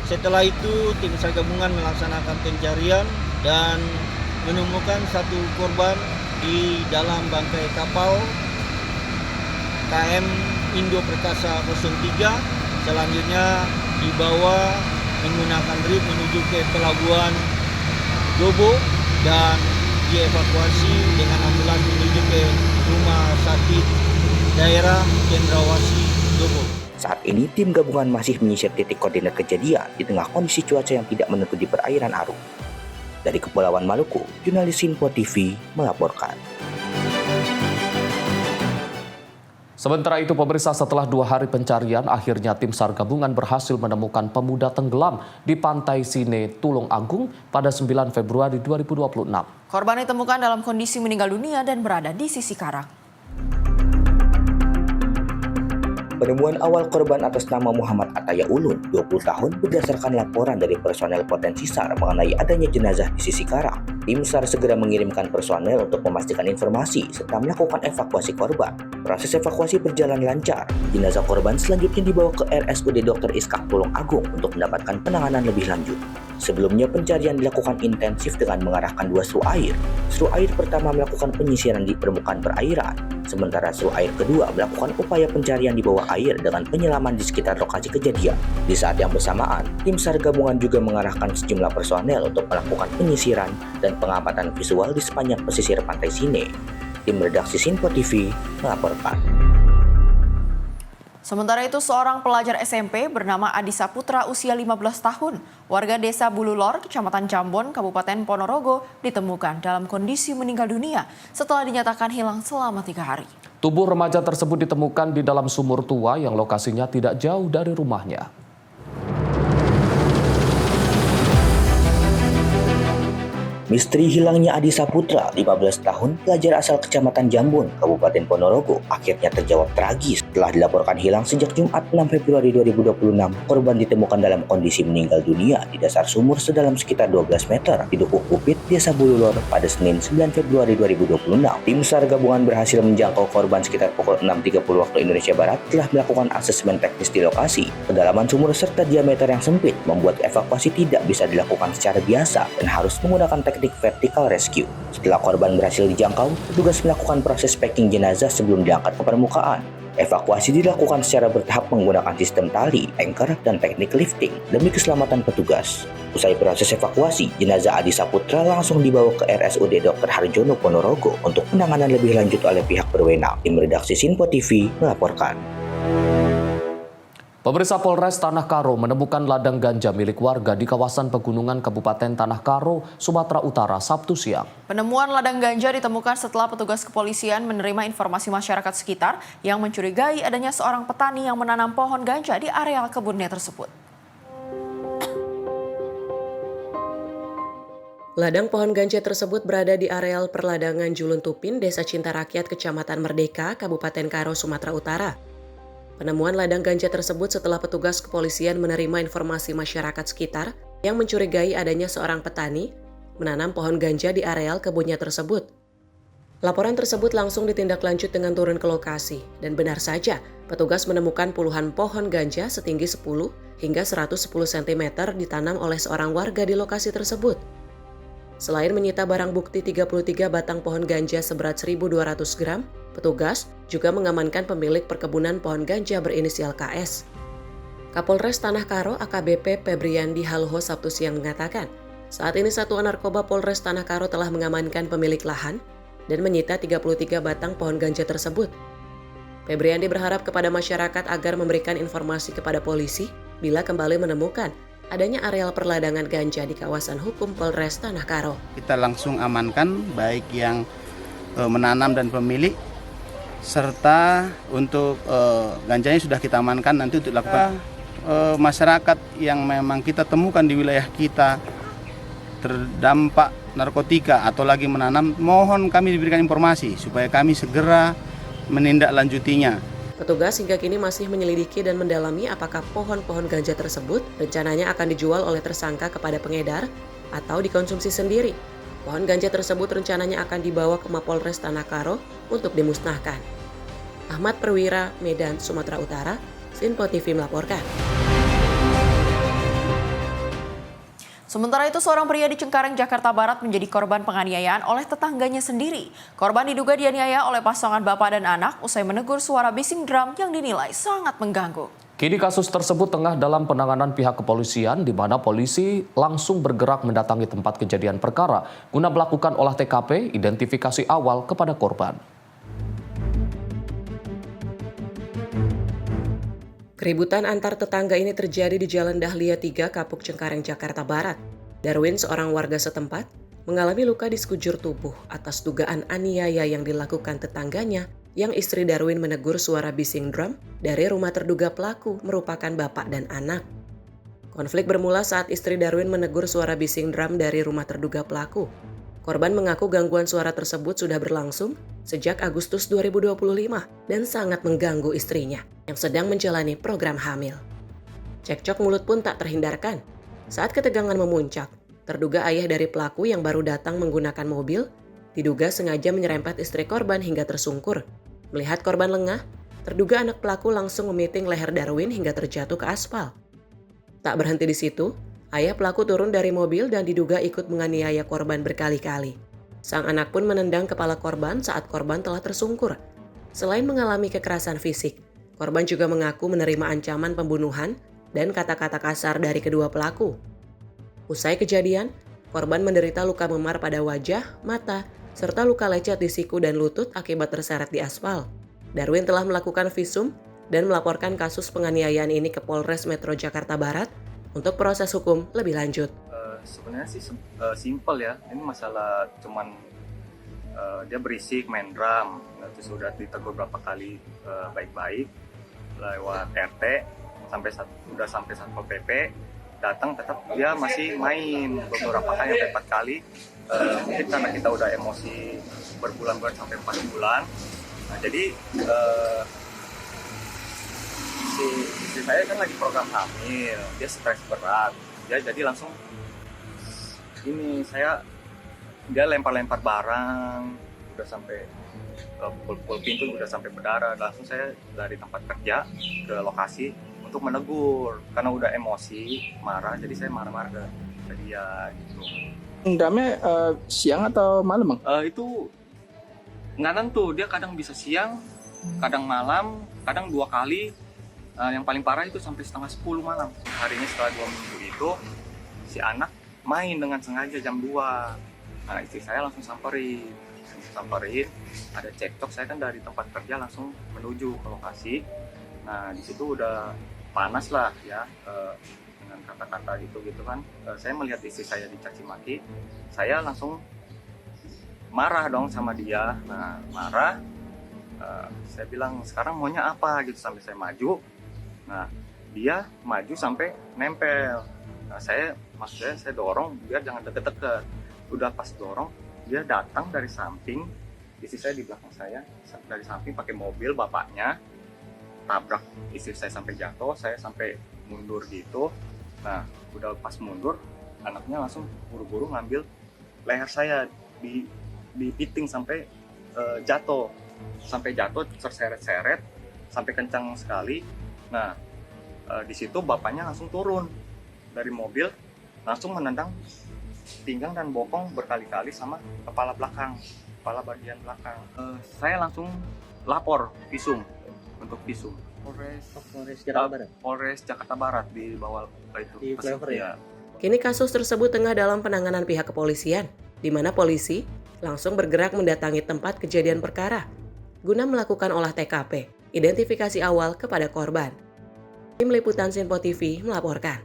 Setelah itu, tim SAR gabungan melaksanakan pencarian dan menemukan 1 korban di dalam bangkai kapal KM Indo Perkasa 03. Selanjutnya dibawa menggunakan RIB menuju ke pelabuhan Dobo dan dievakuasi dengan ambulans menuju ke rumah sakit daerah Cendrawasih Dobo. Saat ini tim gabungan masih menyisir titik koordinat kejadian di tengah kondisi cuaca yang tidak menentu di perairan Aru. Dari Kepulauan Maluku, jurnalis Simpo TV melaporkan. Sementara itu pemirsa, setelah 2 hari pencarian, akhirnya tim SAR gabungan berhasil menemukan pemuda tenggelam di Pantai Sine, Tulung Agung pada 9 Februari 2026. Korban ditemukan dalam kondisi meninggal dunia dan berada di sisi karang. Penemuan awal korban atas nama Muhammad Ataya Ulun, 20 tahun, berdasarkan laporan dari personel potensi SAR mengenai adanya jenazah di sisi Karang. Tim SAR segera mengirimkan personel untuk memastikan informasi serta melakukan evakuasi korban. Proses evakuasi berjalan lancar. Jenazah korban selanjutnya dibawa ke RSUD Dr. Iskak Tulung Agung untuk mendapatkan penanganan lebih lanjut. Sebelumnya pencarian dilakukan intensif dengan mengarahkan 2 seru air. Seru air pertama melakukan penyisiran di permukaan perairan, sementara seru air kedua melakukan upaya pencarian di bawah air dengan penyelaman di sekitar lokasi kejadian. Di saat yang bersamaan, tim SAR gabungan juga mengarahkan sejumlah personel untuk melakukan penyisiran dan pengamatan visual di sepanjang pesisir pantai Sine. Tim redaksi Sinpo TV melaporkan. Sementara itu, seorang pelajar SMP bernama Adi Saputra usia 15 tahun, warga desa Bululor, Kecamatan Jambon, Kabupaten Ponorogo, ditemukan dalam kondisi meninggal dunia setelah dinyatakan hilang selama 3 hari. Tubuh remaja tersebut ditemukan di dalam sumur tua yang lokasinya tidak jauh dari rumahnya. Misteri hilangnya Adi Saputra, 15 tahun, pelajar asal Kecamatan Jambon, Kabupaten Ponorogo, akhirnya terjawab tragis setelah dilaporkan hilang sejak Jumat 6 Februari 2026. Korban ditemukan dalam kondisi meninggal dunia di dasar sumur sedalam sekitar 12 meter di Dukuh Kupit, Desa Bululor pada Senin 9 Februari 2026. Tim SAR gabungan berhasil menjangkau korban sekitar pukul 6.30 waktu Indonesia Barat setelah melakukan asesmen teknis di lokasi. Kedalaman sumur serta diameter yang sempit membuat evakuasi tidak bisa dilakukan secara biasa dan harus menggunakan teknik vertical rescue. Setelah korban berhasil dijangkau, petugas melakukan proses packing jenazah sebelum diangkat ke permukaan. Evakuasi dilakukan secara bertahap menggunakan sistem tali, anchor, dan teknik lifting demi keselamatan petugas. Usai proses evakuasi, jenazah Adi Saputra langsung dibawa ke RSUD Dr. Harjono Ponorogo untuk penanganan lebih lanjut oleh pihak berwenang. Tim redaksi Sinpo TV melaporkan. Pemirsa, Polres Tanah Karo menemukan ladang ganja milik warga di kawasan pegunungan Kabupaten Tanah Karo, Sumatera Utara, Sabtu siang. Penemuan ladang ganja ditemukan setelah petugas kepolisian menerima informasi masyarakat sekitar yang mencurigai adanya seorang petani yang menanam pohon ganja di areal kebunnya tersebut. Ladang pohon ganja tersebut berada di areal perladangan Julun Tupin, Desa Cinta Rakyat, Kecamatan Merdeka, Kabupaten Karo, Sumatera Utara. Penemuan ladang ganja tersebut setelah petugas kepolisian menerima informasi masyarakat sekitar yang mencurigai adanya seorang petani menanam pohon ganja di areal kebunnya tersebut. Laporan tersebut langsung ditindaklanjut dengan turun ke lokasi, dan benar saja petugas menemukan puluhan pohon ganja setinggi 10 hingga 110 cm ditanam oleh seorang warga di lokasi tersebut. Selain menyita barang bukti 33 batang pohon ganja seberat 1.200 gram, petugas juga mengamankan pemilik perkebunan pohon ganja berinisial KS. Kapolres Tanah Karo AKBP Febriandi Halho Sabtu siang mengatakan, saat ini Satuan Narkoba Polres Tanah Karo telah mengamankan pemilik lahan dan menyita 33 batang pohon ganja tersebut. Febriandi berharap kepada masyarakat agar memberikan informasi kepada polisi bila kembali menemukan adanya areal perladangan ganja di kawasan hukum Polres Tanah Karo. Kita langsung amankan baik yang menanam dan pemilik, serta untuk ganjanya sudah kita amankan nanti untuk dilakukan. Masyarakat yang memang kita temukan di wilayah kita terdampak narkotika atau lagi menanam, mohon kami diberikan informasi supaya kami segera menindaklanjutinya. Petugas hingga kini masih menyelidiki dan mendalami apakah pohon-pohon ganja tersebut rencananya akan dijual oleh tersangka kepada pengedar atau dikonsumsi sendiri. Pohon ganja tersebut rencananya akan dibawa ke Mapolres Tanah Karo untuk dimusnahkan. Ahmad Perwira, Medan, Sumatera Utara, Sinpo TV melaporkan. Sementara itu, seorang pria di Cengkareng, Jakarta Barat menjadi korban penganiayaan oleh tetangganya sendiri. Korban diduga dianiaya oleh pasangan bapak dan anak usai menegur suara bising drum yang dinilai sangat mengganggu. Kini kasus tersebut tengah dalam penanganan pihak kepolisian, di mana polisi langsung bergerak mendatangi tempat kejadian perkara guna melakukan olah TKP, identifikasi awal kepada korban. Keributan antar tetangga ini terjadi di Jalan Dahlia 3, Kapuk Cengkareng, Jakarta Barat. Darwin, seorang warga setempat, mengalami luka di sekujur tubuh atas dugaan aniaya yang dilakukan tetangganya yang istri Darwin menegur suara bising drum dari rumah terduga pelaku merupakan bapak dan anak. Konflik bermula saat istri Darwin menegur suara bising drum dari rumah terduga pelaku. Korban mengaku gangguan suara tersebut sudah berlangsung sejak Agustus 2025 dan sangat mengganggu istrinya yang sedang menjalani program hamil. Cekcok mulut pun tak terhindarkan. Saat ketegangan memuncak, terduga ayah dari pelaku yang baru datang menggunakan mobil diduga sengaja menyerempet istri korban hingga tersungkur. Melihat korban lengah, terduga anak pelaku langsung memiting leher Darwin hingga terjatuh ke aspal. Tak berhenti di situ, ayah pelaku turun dari mobil dan diduga ikut menganiaya korban berkali-kali. Sang anak pun menendang kepala korban saat korban telah tersungkur. Selain mengalami kekerasan fisik, korban juga mengaku menerima ancaman pembunuhan dan kata-kata kasar dari kedua pelaku. Usai kejadian, korban menderita luka memar pada wajah, mata, serta luka lecet di siku dan lutut akibat terseret di aspal. Darwin telah melakukan visum dan melaporkan kasus penganiayaan ini ke Polres Metro Jakarta Barat untuk proses hukum lebih lanjut. Sebenarnya sih simple ya, ini masalah cuman dia berisik main drum, terus sudah ditegur berapa kali baik-baik lewat RT udah sampai Satpol PP datang, tetap dia masih main beberapa kali sampai 4 kali. Mungkin karena kita udah emosi berbulan-bulan sampai 4 bulan. Nah, jadi si saya kan lagi program hamil, dia stres berat, dia jadi langsung dia lempar-lempar barang, udah sampai pukul pintu udah sampai berdarah. Langsung saya dari tempat kerja ke lokasi untuk menegur karena udah emosi marah, jadi saya marah-marah ke dia gitu. Endamnya siang atau malam, Bang? Itu nggak nentu, dia kadang bisa siang, kadang malam, kadang 2 kali. Yang paling parah itu sampai setengah 10 malam. Harinya setelah 2 minggu itu si anak main dengan sengaja jam 2. Nah, istri saya langsung samperin, ada cekcok. Saya kan dari tempat kerja langsung menuju ke lokasi. Nah, di situ udah panas lah ya, dengan kata-kata gitu kan. Saya melihat istri saya dicaci maki, saya langsung marah dong sama dia. Nah, marah, saya bilang sekarang maunya apa gitu, sampai saya maju. Nah, dia maju sampai nempel. Nah, saya dorong biar jangan deket-deket. Udah pas dorong, dia datang dari samping, istri saya di belakang saya, dari samping pakai mobil bapaknya, tabrak istri saya sampai jatuh, saya sampai mundur gitu. Nah, udah pas mundur, anaknya langsung buru-buru ngambil leher saya, dipiting sampai jatuh, terseret-seret, sampai kencang sekali. Nah, di situ bapaknya langsung turun dari mobil, langsung menendang pinggang dan bokong berkali-kali sama kepala bagian belakang. Saya langsung lapor untuk visum. Polres Jakarta Barat di bawah itu. Di Flavor ya. Kini kasus tersebut tengah dalam penanganan pihak kepolisian, di mana polisi langsung bergerak mendatangi tempat kejadian perkara guna melakukan olah TKP, identifikasi awal kepada korban. Tim Liputan Sinpo TV melaporkan.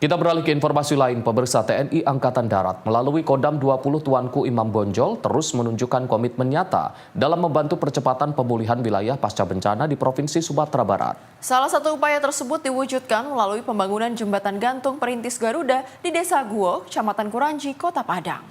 Kita beralih ke informasi lain, pemirsa. TNI Angkatan Darat melalui Kodam 20 Tuanku Imam Bonjol terus menunjukkan komitmen nyata dalam membantu percepatan pemulihan wilayah pasca bencana di Provinsi Sumatera Barat. Salah satu upaya tersebut diwujudkan melalui pembangunan jembatan gantung perintis Garuda di Desa Guo, Kecamatan Kuranji, Kota Padang.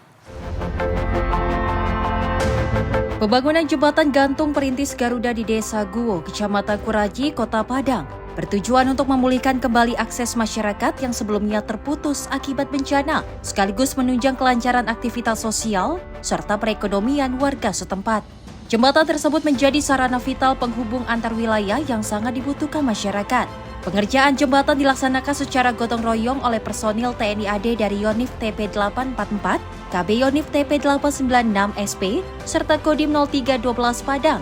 Pembangunan jembatan gantung perintis Garuda di Desa Guo, Kecamatan Kuranji, Kota Padang bertujuan untuk memulihkan kembali akses masyarakat yang sebelumnya terputus akibat bencana, sekaligus menunjang kelancaran aktivitas sosial serta perekonomian warga setempat. Jembatan tersebut menjadi sarana vital penghubung antar wilayah yang sangat dibutuhkan masyarakat. Pengerjaan jembatan dilaksanakan secara gotong royong oleh personil TNI AD dari Yonif TP 844, KB Yonif TP 896 SP, serta Kodim 0312 Padang.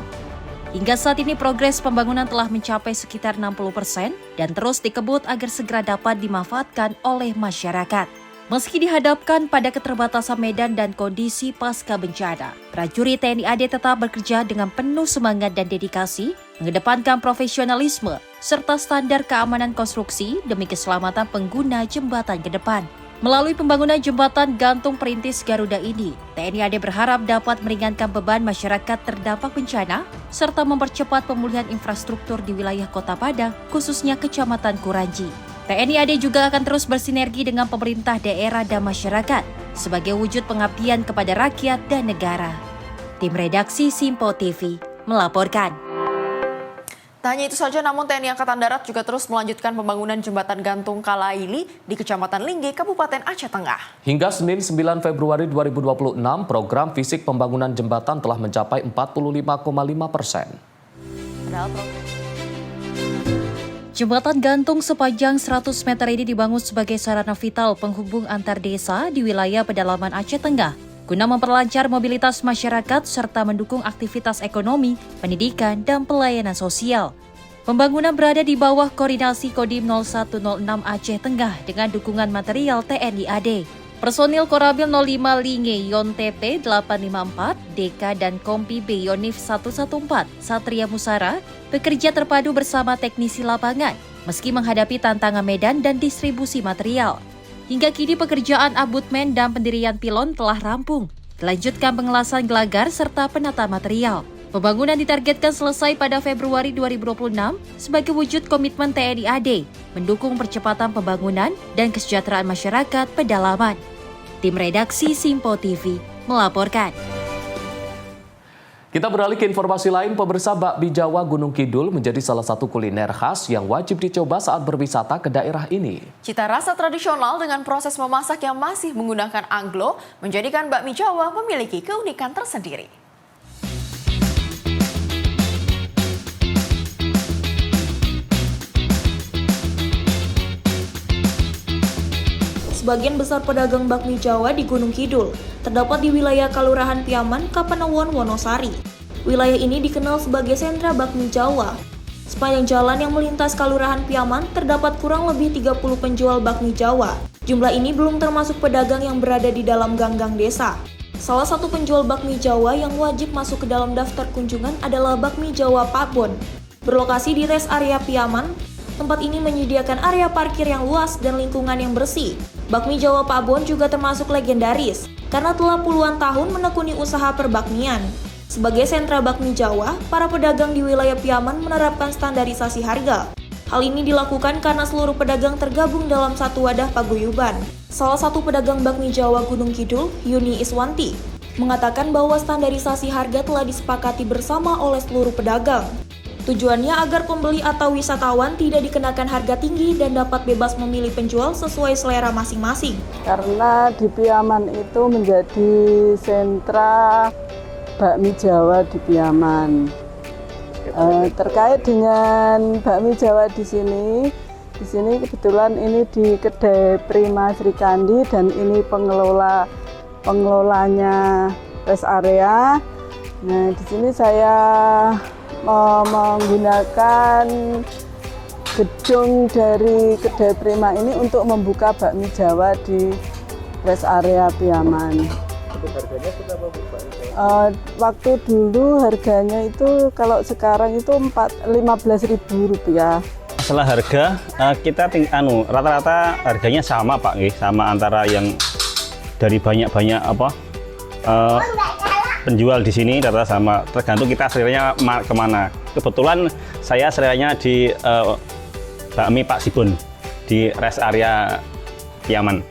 Hingga saat ini progres pembangunan telah mencapai sekitar 60% dan terus dikebut agar segera dapat dimanfaatkan oleh masyarakat. Meski dihadapkan pada keterbatasan medan dan kondisi pasca bencana, prajurit TNI AD tetap bekerja dengan penuh semangat dan dedikasi, mengedepankan profesionalisme serta standar keamanan konstruksi demi keselamatan pengguna jembatan ke depan. Melalui pembangunan jembatan gantung perintis Garuda ini, TNI AD berharap dapat meringankan beban masyarakat terdampak bencana serta mempercepat pemulihan infrastruktur di wilayah Kota Padang, khususnya Kecamatan Kuranji. TNI AD juga akan terus bersinergi dengan pemerintah daerah dan masyarakat sebagai wujud pengabdian kepada rakyat dan negara. Tim redaksi Simpo TV melaporkan. Tak hanya itu saja, namun TNI Angkatan Darat juga terus melanjutkan pembangunan jembatan gantung Kalaili di Kecamatan Lingge, Kabupaten Aceh Tengah. Hingga Senin 9 Februari 2026, program fisik pembangunan jembatan telah mencapai 45,5%. Jembatan gantung sepanjang 100 meter ini dibangun sebagai sarana vital penghubung antar desa di wilayah pedalaman Aceh Tengah, guna memperlancar mobilitas masyarakat serta mendukung aktivitas ekonomi, pendidikan, dan pelayanan sosial. Pembangunan berada di bawah koordinasi Kodim 0106 Aceh Tengah dengan dukungan material TNI AD. Personil Koramil 05 Linge Yon TP 854, Deka dan Kompi B Yonif 114, Satria Musara, bekerja terpadu bersama teknisi lapangan, meski menghadapi tantangan medan dan distribusi material. Hingga kini pekerjaan abutmen dan pendirian pilon telah rampung. Dilanjutkan pengelasan gelagar serta penata material. Pembangunan ditargetkan selesai pada Februari 2026 sebagai wujud komitmen TNI AD mendukung percepatan pembangunan dan kesejahteraan masyarakat pedalaman. Tim redaksi Simpo TV melaporkan. Kita beralih ke informasi lain, pemirsa. Bakmi Jawa Gunung Kidul menjadi salah satu kuliner khas yang wajib dicoba saat berwisata ke daerah ini. Cita rasa tradisional dengan proses memasak yang masih menggunakan anglo menjadikan bakmi Jawa memiliki keunikan tersendiri. Sebagian besar pedagang bakmi Jawa di Gunung Kidul terdapat di wilayah Kelurahan Piaman, Kapanewon, Wonosari. Wilayah ini dikenal sebagai sentra bakmi Jawa. Sepanjang jalan yang melintas Kelurahan Piaman terdapat kurang lebih 30 penjual bakmi Jawa. Jumlah ini belum termasuk pedagang yang berada di dalam gang-gang desa. Salah satu penjual bakmi Jawa yang wajib masuk ke dalam daftar kunjungan adalah Bakmi Jawa Pak Bon. Berlokasi di res area Piaman, tempat ini menyediakan area parkir yang luas dan lingkungan yang bersih. Bakmi Jawa Pak Bon juga termasuk legendaris karena telah puluhan tahun menekuni usaha perbakmian. Sebagai sentra bakmi Jawa, para pedagang di wilayah Piaman menerapkan standarisasi harga. Hal ini dilakukan karena seluruh pedagang tergabung dalam satu wadah paguyuban. Salah satu pedagang bakmi Jawa Gunung Kidul, Yuni Iswanti, mengatakan bahwa standarisasi harga telah disepakati bersama oleh seluruh pedagang. Tujuannya agar pembeli atau wisatawan tidak dikenakan harga tinggi dan dapat bebas memilih penjual sesuai selera masing-masing. Karena di Piaman itu menjadi sentra bakmi Jawa di Piaman. Terkait dengan bakmi Jawa di sini kebetulan ini di kedai Prima Sri Kandi dan ini pengelolanya rest area. Nah, di sini saya menggunakan gedung dari kedai Prima ini untuk membuka bakmi Jawa di rest area Piaman. Harganya berapa Bu? Waktu dulu harganya itu kalau sekarang itu Rp15.000. Masalah harga kita rata-rata harganya sama Pak, sama antara yang dari banyak penjual di sini rata sama, tergantung kita seleranya kemana. Kebetulan saya seleranya di bakmi Pak Sibun di rest area Piaman.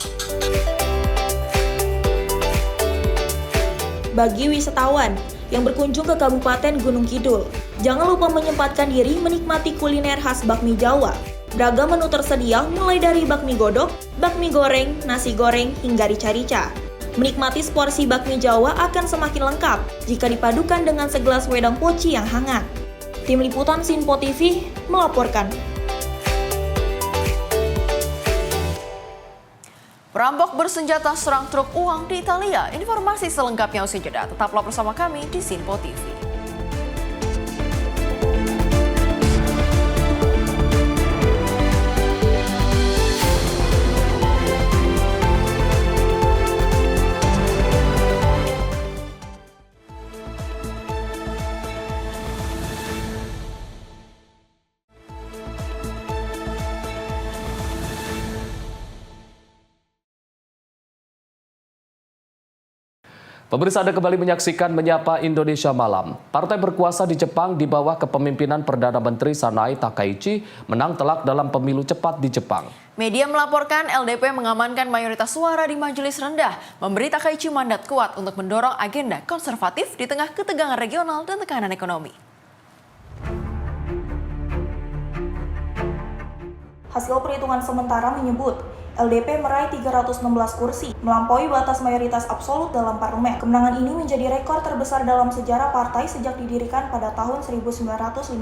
Bagi wisatawan yang berkunjung ke Kabupaten Gunung Kidul, jangan lupa menyempatkan diri menikmati kuliner khas bakmi Jawa. Beragam menu tersedia mulai dari bakmi godok, bakmi goreng, nasi goreng, hingga rica-rica. Menikmati seporsi bakmi Jawa akan semakin lengkap jika dipadukan dengan segelas wedang poci yang hangat. Tim Liputan Simpo TV melaporkan. Perampok bersenjata serang truk uang di Italia. Informasi selengkapnya usai jeda. Tetaplah bersama kami di Simpo TV. Pemirsa, Anda kembali menyaksikan Menyapa Indonesia Malam. Partai berkuasa di Jepang di bawah kepemimpinan Perdana Menteri Sanae Takaichi menang telak dalam pemilu cepat di Jepang. Media melaporkan LDP mengamankan mayoritas suara di majelis rendah, memberi Takaichi mandat kuat untuk mendorong agenda konservatif di tengah ketegangan regional dan tekanan ekonomi. Hasil perhitungan sementara menyebut LDP meraih 316 kursi, melampaui batas mayoritas absolut dalam parlemen. Kemenangan ini menjadi rekor terbesar dalam sejarah partai sejak didirikan pada tahun 1955.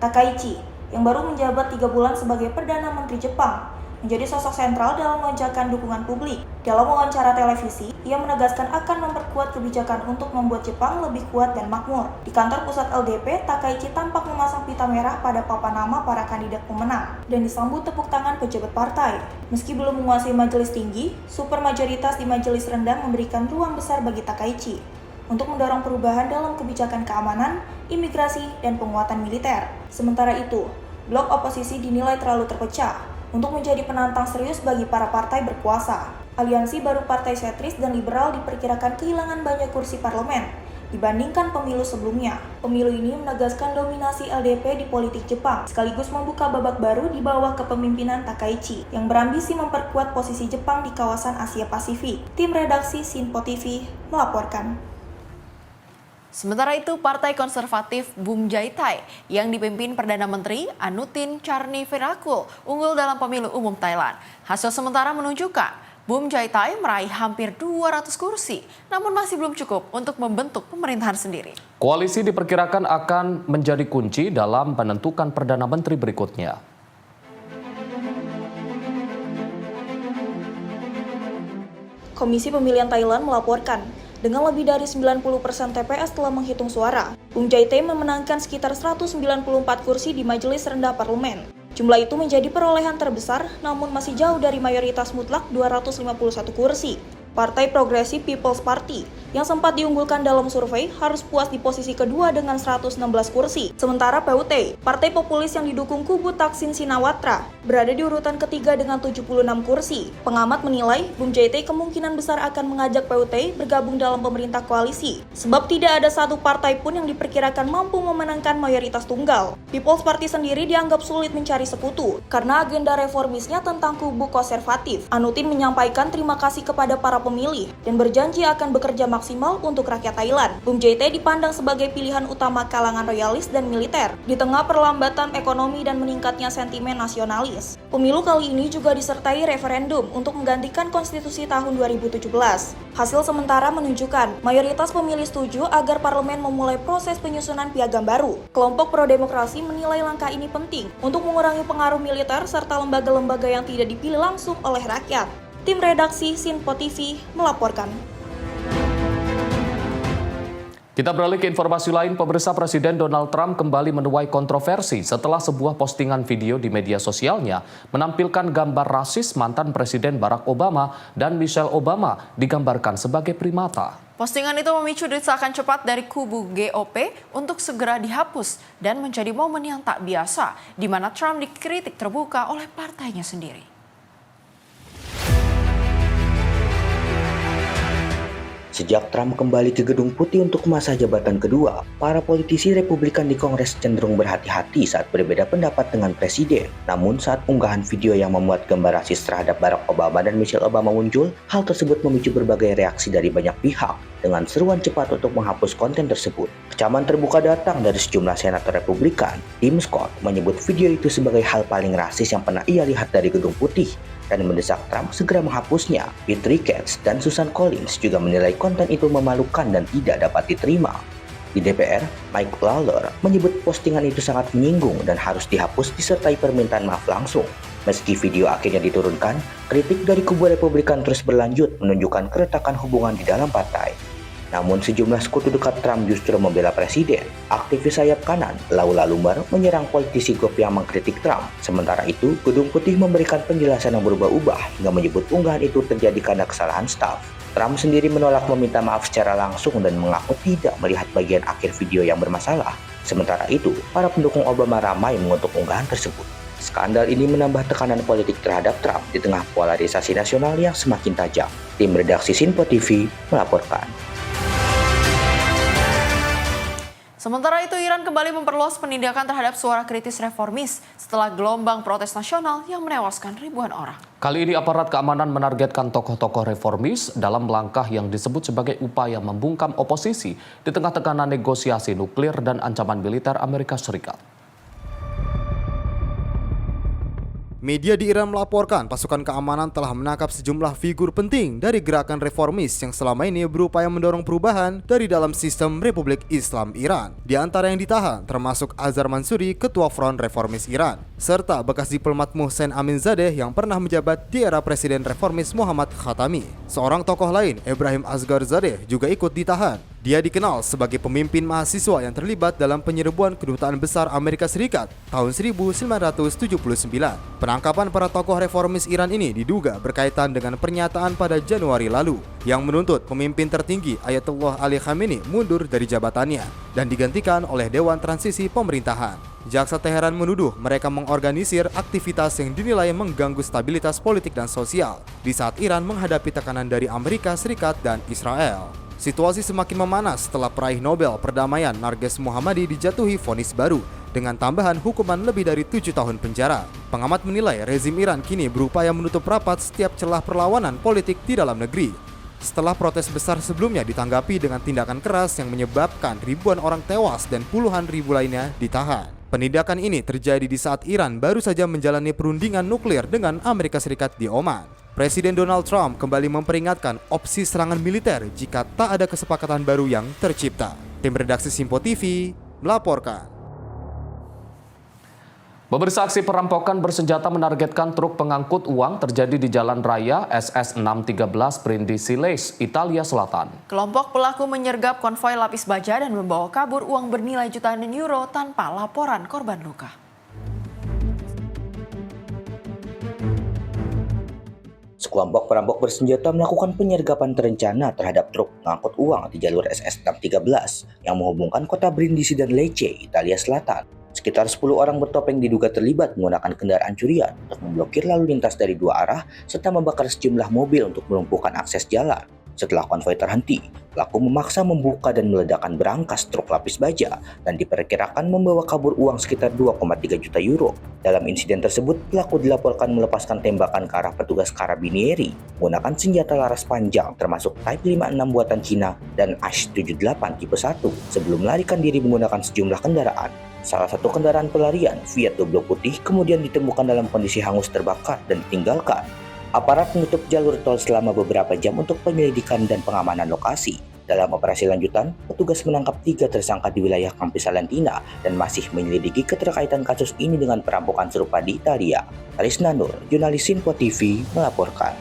Takaichi, yang baru menjabat 3 bulan sebagai Perdana Menteri Jepang, menjadi sosok sentral dalam melonjakkan dukungan publik. Dalam wawancara televisi, ia menegaskan akan memperkuat kebijakan untuk membuat Jepang lebih kuat dan makmur. Di kantor pusat LDP, Takaichi tampak memasang pita merah pada papan nama para kandidat pemenang dan disambut tepuk tangan pejabat partai. Meski belum menguasai majelis tinggi, super majoritas di majelis rendah memberikan ruang besar bagi Takaichi untuk mendorong perubahan dalam kebijakan keamanan, imigrasi, dan penguatan militer. Sementara itu, blok oposisi dinilai terlalu terpecah untuk menjadi penantang serius bagi para partai berkuasa. Aliansi baru Partai Sentris dan Liberal diperkirakan kehilangan banyak kursi parlemen dibandingkan pemilu sebelumnya. Pemilu ini menegaskan dominasi LDP di politik Jepang, sekaligus membuka babak baru di bawah kepemimpinan Takaichi yang berambisi memperkuat posisi Jepang di kawasan Asia Pasifik. Tim redaksi Sinpo TV melaporkan. Sementara itu, Partai Konservatif Bum Jaitai yang dipimpin Perdana Menteri Anutin Charnvirakul unggul dalam pemilu umum Thailand. Hasil sementara menunjukkan Bum Jaitai meraih hampir 200 kursi, namun masih belum cukup untuk membentuk pemerintahan sendiri. Koalisi diperkirakan akan menjadi kunci dalam menentukan Perdana Menteri berikutnya. Komisi Pemilihan Thailand melaporkan, dengan lebih dari 90% TPS telah menghitung suara, Bum Jaitai memenangkan sekitar 194 kursi di majelis rendah parlemen. Jumlah itu menjadi perolehan terbesar, namun masih jauh dari mayoritas mutlak 251 kursi. Partai Progressive People's Party yang sempat diunggulkan dalam survei harus puas di posisi kedua dengan 116 kursi. Sementara PUT, partai populis yang didukung kubu Thaksin Shinawatra, berada di urutan ketiga dengan 76 kursi. Pengamat menilai Bum Jaitai kemungkinan besar akan mengajak PUT bergabung dalam pemerintah koalisi, sebab tidak ada satu partai pun yang diperkirakan mampu memenangkan mayoritas tunggal. People's Party sendiri dianggap sulit mencari sekutu karena agenda reformisnya tentang kubu konservatif. Anutin menyampaikan terima kasih kepada para pemilih dan berjanji akan bekerja maksimal untuk rakyat Thailand. Bum Jaitai dipandang sebagai pilihan utama kalangan royalis dan militer di tengah perlambatan ekonomi dan meningkatnya sentimen nasionalis. Pemilu kali ini juga disertai referendum untuk menggantikan konstitusi tahun 2017. Hasil sementara menunjukkan mayoritas pemilih setuju agar parlemen memulai proses penyusunan piagam baru. Kelompok pro-demokrasi menilai langkah ini penting untuk mengurangi pengaruh militer serta lembaga-lembaga yang tidak dipilih langsung oleh rakyat. Tim redaksi Sinpo TV melaporkan. Kita beralih ke informasi lain. Pemirsa, Presiden Donald Trump kembali menuai kontroversi setelah sebuah postingan video di media sosialnya menampilkan gambar rasis mantan Presiden Barack Obama dan Michelle Obama digambarkan sebagai primata. Postingan itu memicu desakan cepat dari kubu GOP untuk segera dihapus dan menjadi momen yang tak biasa di mana Trump dikritik terbuka oleh partainya sendiri. Sejak Trump kembali ke Gedung Putih untuk masa jabatan kedua, para politisi Republikan di Kongres cenderung berhati-hati saat berbeda pendapat dengan Presiden. Namun saat unggahan video yang memuat gambar rasis terhadap Barack Obama dan Michelle Obama muncul, hal tersebut memicu berbagai reaksi dari banyak pihak dengan seruan cepat untuk menghapus konten tersebut. Kecaman terbuka datang dari sejumlah senator Republikan. Tim Scott menyebut video itu sebagai hal paling rasis yang pernah ia lihat dari Gedung Putih dan mendesak Trump segera menghapusnya. Petri Katz dan Susan Collins juga menilai konten itu memalukan dan tidak dapat diterima. Di DPR, Mike Lawler menyebut postingan itu sangat menyinggung dan harus dihapus disertai permintaan maaf langsung. Meski video akhirnya diturunkan, kritik dari kubu Republikan terus berlanjut menunjukkan keretakan hubungan di dalam partai. Namun sejumlah sekutu dekat Trump justru membela Presiden. Aktivis sayap kanan, Laura Loomer, menyerang politisi GOP yang mengkritik Trump. Sementara itu, Gedung Putih memberikan penjelasan yang berubah-ubah hingga menyebut unggahan itu terjadi karena kesalahan staf. Trump sendiri menolak meminta maaf secara langsung dan mengaku tidak melihat bagian akhir video yang bermasalah. Sementara itu, para pendukung Obama ramai mengutuk unggahan tersebut. Skandal ini menambah tekanan politik terhadap Trump di tengah polarisasi nasional yang semakin tajam. Tim redaksi Sinpo TV melaporkan. Sementara itu, Iran kembali memperluas penindakan terhadap suara kritis reformis setelah gelombang protes nasional yang menewaskan ribuan orang. Kali ini aparat keamanan menargetkan tokoh-tokoh reformis dalam langkah yang disebut sebagai upaya membungkam oposisi di tengah tekanan negosiasi nuklir dan ancaman militer Amerika Serikat. Media di Iran melaporkan pasukan keamanan telah menangkap sejumlah figur penting dari gerakan reformis yang selama ini berupaya mendorong perubahan dari dalam sistem Republik Islam Iran. Di antara yang ditahan termasuk Azhar Mansuri, Ketua Front Reformis Iran, serta bekas diplomat Mohsen Aminzadeh yang pernah menjabat di era Presiden Reformis Muhammad Khatami. Seorang tokoh lain, Ebrahim Asgharzadeh, juga ikut ditahan. Dia dikenal sebagai pemimpin mahasiswa yang terlibat dalam penyerbuan Kedutaan Besar Amerika Serikat tahun 1979. Penangkapan para tokoh reformis Iran ini diduga berkaitan dengan pernyataan pada Januari lalu yang menuntut pemimpin tertinggi Ayatollah Ali Khamenei mundur dari jabatannya dan digantikan oleh Dewan Transisi Pemerintahan. Jaksa Teheran menuduh mereka mengorganisir aktivitas yang dinilai mengganggu stabilitas politik dan sosial di saat Iran menghadapi tekanan dari Amerika Serikat dan Israel. Situasi semakin memanas setelah peraih Nobel Perdamaian Narges Mohammadi dijatuhi vonis baru dengan tambahan hukuman lebih dari 7 tahun penjara. Pengamat menilai rezim Iran kini berupaya menutup rapat setiap celah perlawanan politik di dalam negeri. Setelah protes besar sebelumnya ditanggapi dengan tindakan keras yang menyebabkan ribuan orang tewas dan puluhan ribu lainnya ditahan. Penindakan ini terjadi di saat Iran baru saja menjalani perundingan nuklir dengan Amerika Serikat di Oman. Presiden Donald Trump kembali memperingatkan opsi serangan militer jika tak ada kesepakatan baru yang tercipta. Tim redaksi Simpo TV melaporkan. Pemirsa, aksi perampokan bersenjata menargetkan truk pengangkut uang terjadi di Jalan Raya SS 613 Brindisi Lace, Italia Selatan. Kelompok pelaku menyergap konvoi lapis baja dan membawa kabur uang bernilai jutaan euro tanpa laporan korban luka. Sekelompok perampok bersenjata melakukan penyergapan terencana terhadap truk pengangkut uang di jalur SS 613 yang menghubungkan kota Brindisi dan Lecce, Italia Selatan. Sekitar 10 orang bertopeng diduga terlibat menggunakan kendaraan curian untuk memblokir lalu lintas dari 2 arah serta membakar sejumlah mobil untuk melumpuhkan akses jalan. Setelah konvoi terhenti, pelaku memaksa membuka dan meledakkan berangkas truk lapis baja dan diperkirakan membawa kabur uang sekitar 2,3 juta euro. Dalam insiden tersebut, pelaku dilaporkan melepaskan tembakan ke arah petugas karabinieri menggunakan senjata laras panjang termasuk Type 56 buatan Cina dan AS-78 tipe 1 sebelum melarikan diri menggunakan sejumlah kendaraan. Salah satu kendaraan pelarian, Fiat Doblo putih, kemudian ditemukan dalam kondisi hangus terbakar dan ditinggalkan. Aparat menutup jalur tol selama beberapa jam untuk penyelidikan dan pengamanan lokasi. Dalam operasi lanjutan, petugas menangkap 3 tersangka di wilayah Campi Salentina dan masih menyelidiki keterkaitan kasus ini dengan perampokan serupa di Italia. Arisna Nur, jurnalis Simpo TV, melaporkan.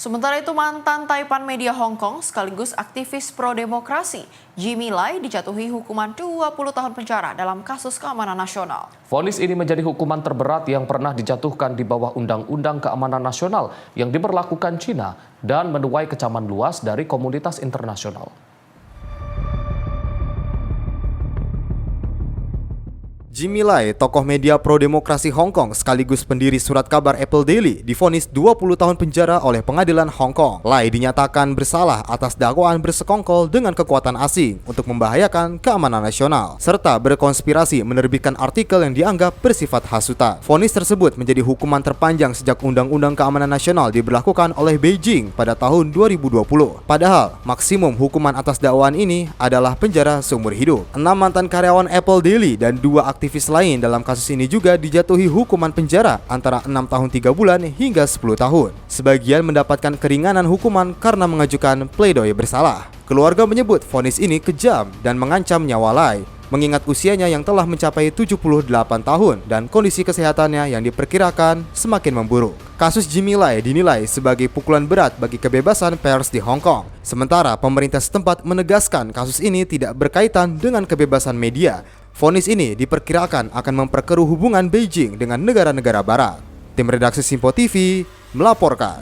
Sementara itu, mantan Taipan Media Hong Kong sekaligus aktivis pro-demokrasi Jimmy Lai dijatuhi hukuman 20 tahun penjara dalam kasus keamanan nasional. Vonis ini menjadi hukuman terberat yang pernah dijatuhkan di bawah Undang-Undang Keamanan Nasional yang diberlakukan Cina dan menuai kecaman luas dari komunitas internasional. Jimmy Lai, tokoh media pro-demokrasi Hong Kong sekaligus pendiri surat kabar Apple Daily, divonis 20 tahun penjara oleh pengadilan Hong Kong. Lai dinyatakan bersalah atas dakwaan bersekongkol dengan kekuatan asing untuk membahayakan keamanan nasional, serta berkonspirasi menerbitkan artikel yang dianggap bersifat hasutan. Vonis tersebut menjadi hukuman terpanjang sejak Undang-Undang Keamanan Nasional diberlakukan oleh Beijing pada tahun 2020. Padahal, maksimum hukuman atas dakwaan ini adalah penjara seumur hidup. 6 mantan karyawan Apple Daily dan 2 aktivis lain dalam kasus ini juga dijatuhi hukuman penjara antara 6 tahun 3 bulan hingga 10 tahun. Sebagian mendapatkan keringanan hukuman karena mengajukan pledoi bersalah. Keluarga menyebut vonis ini kejam dan mengancam nyawa Lai, mengingat usianya yang telah mencapai 78 tahun dan kondisi kesehatannya yang diperkirakan semakin memburuk. Kasus Jimmy Lai dinilai sebagai pukulan berat bagi kebebasan pers di Hong Kong. Sementara pemerintah setempat menegaskan kasus ini tidak berkaitan dengan kebebasan media. Vonis ini diperkirakan akan memperkeruh hubungan Beijing dengan negara-negara barat. Tim redaksi Simpo TV melaporkan.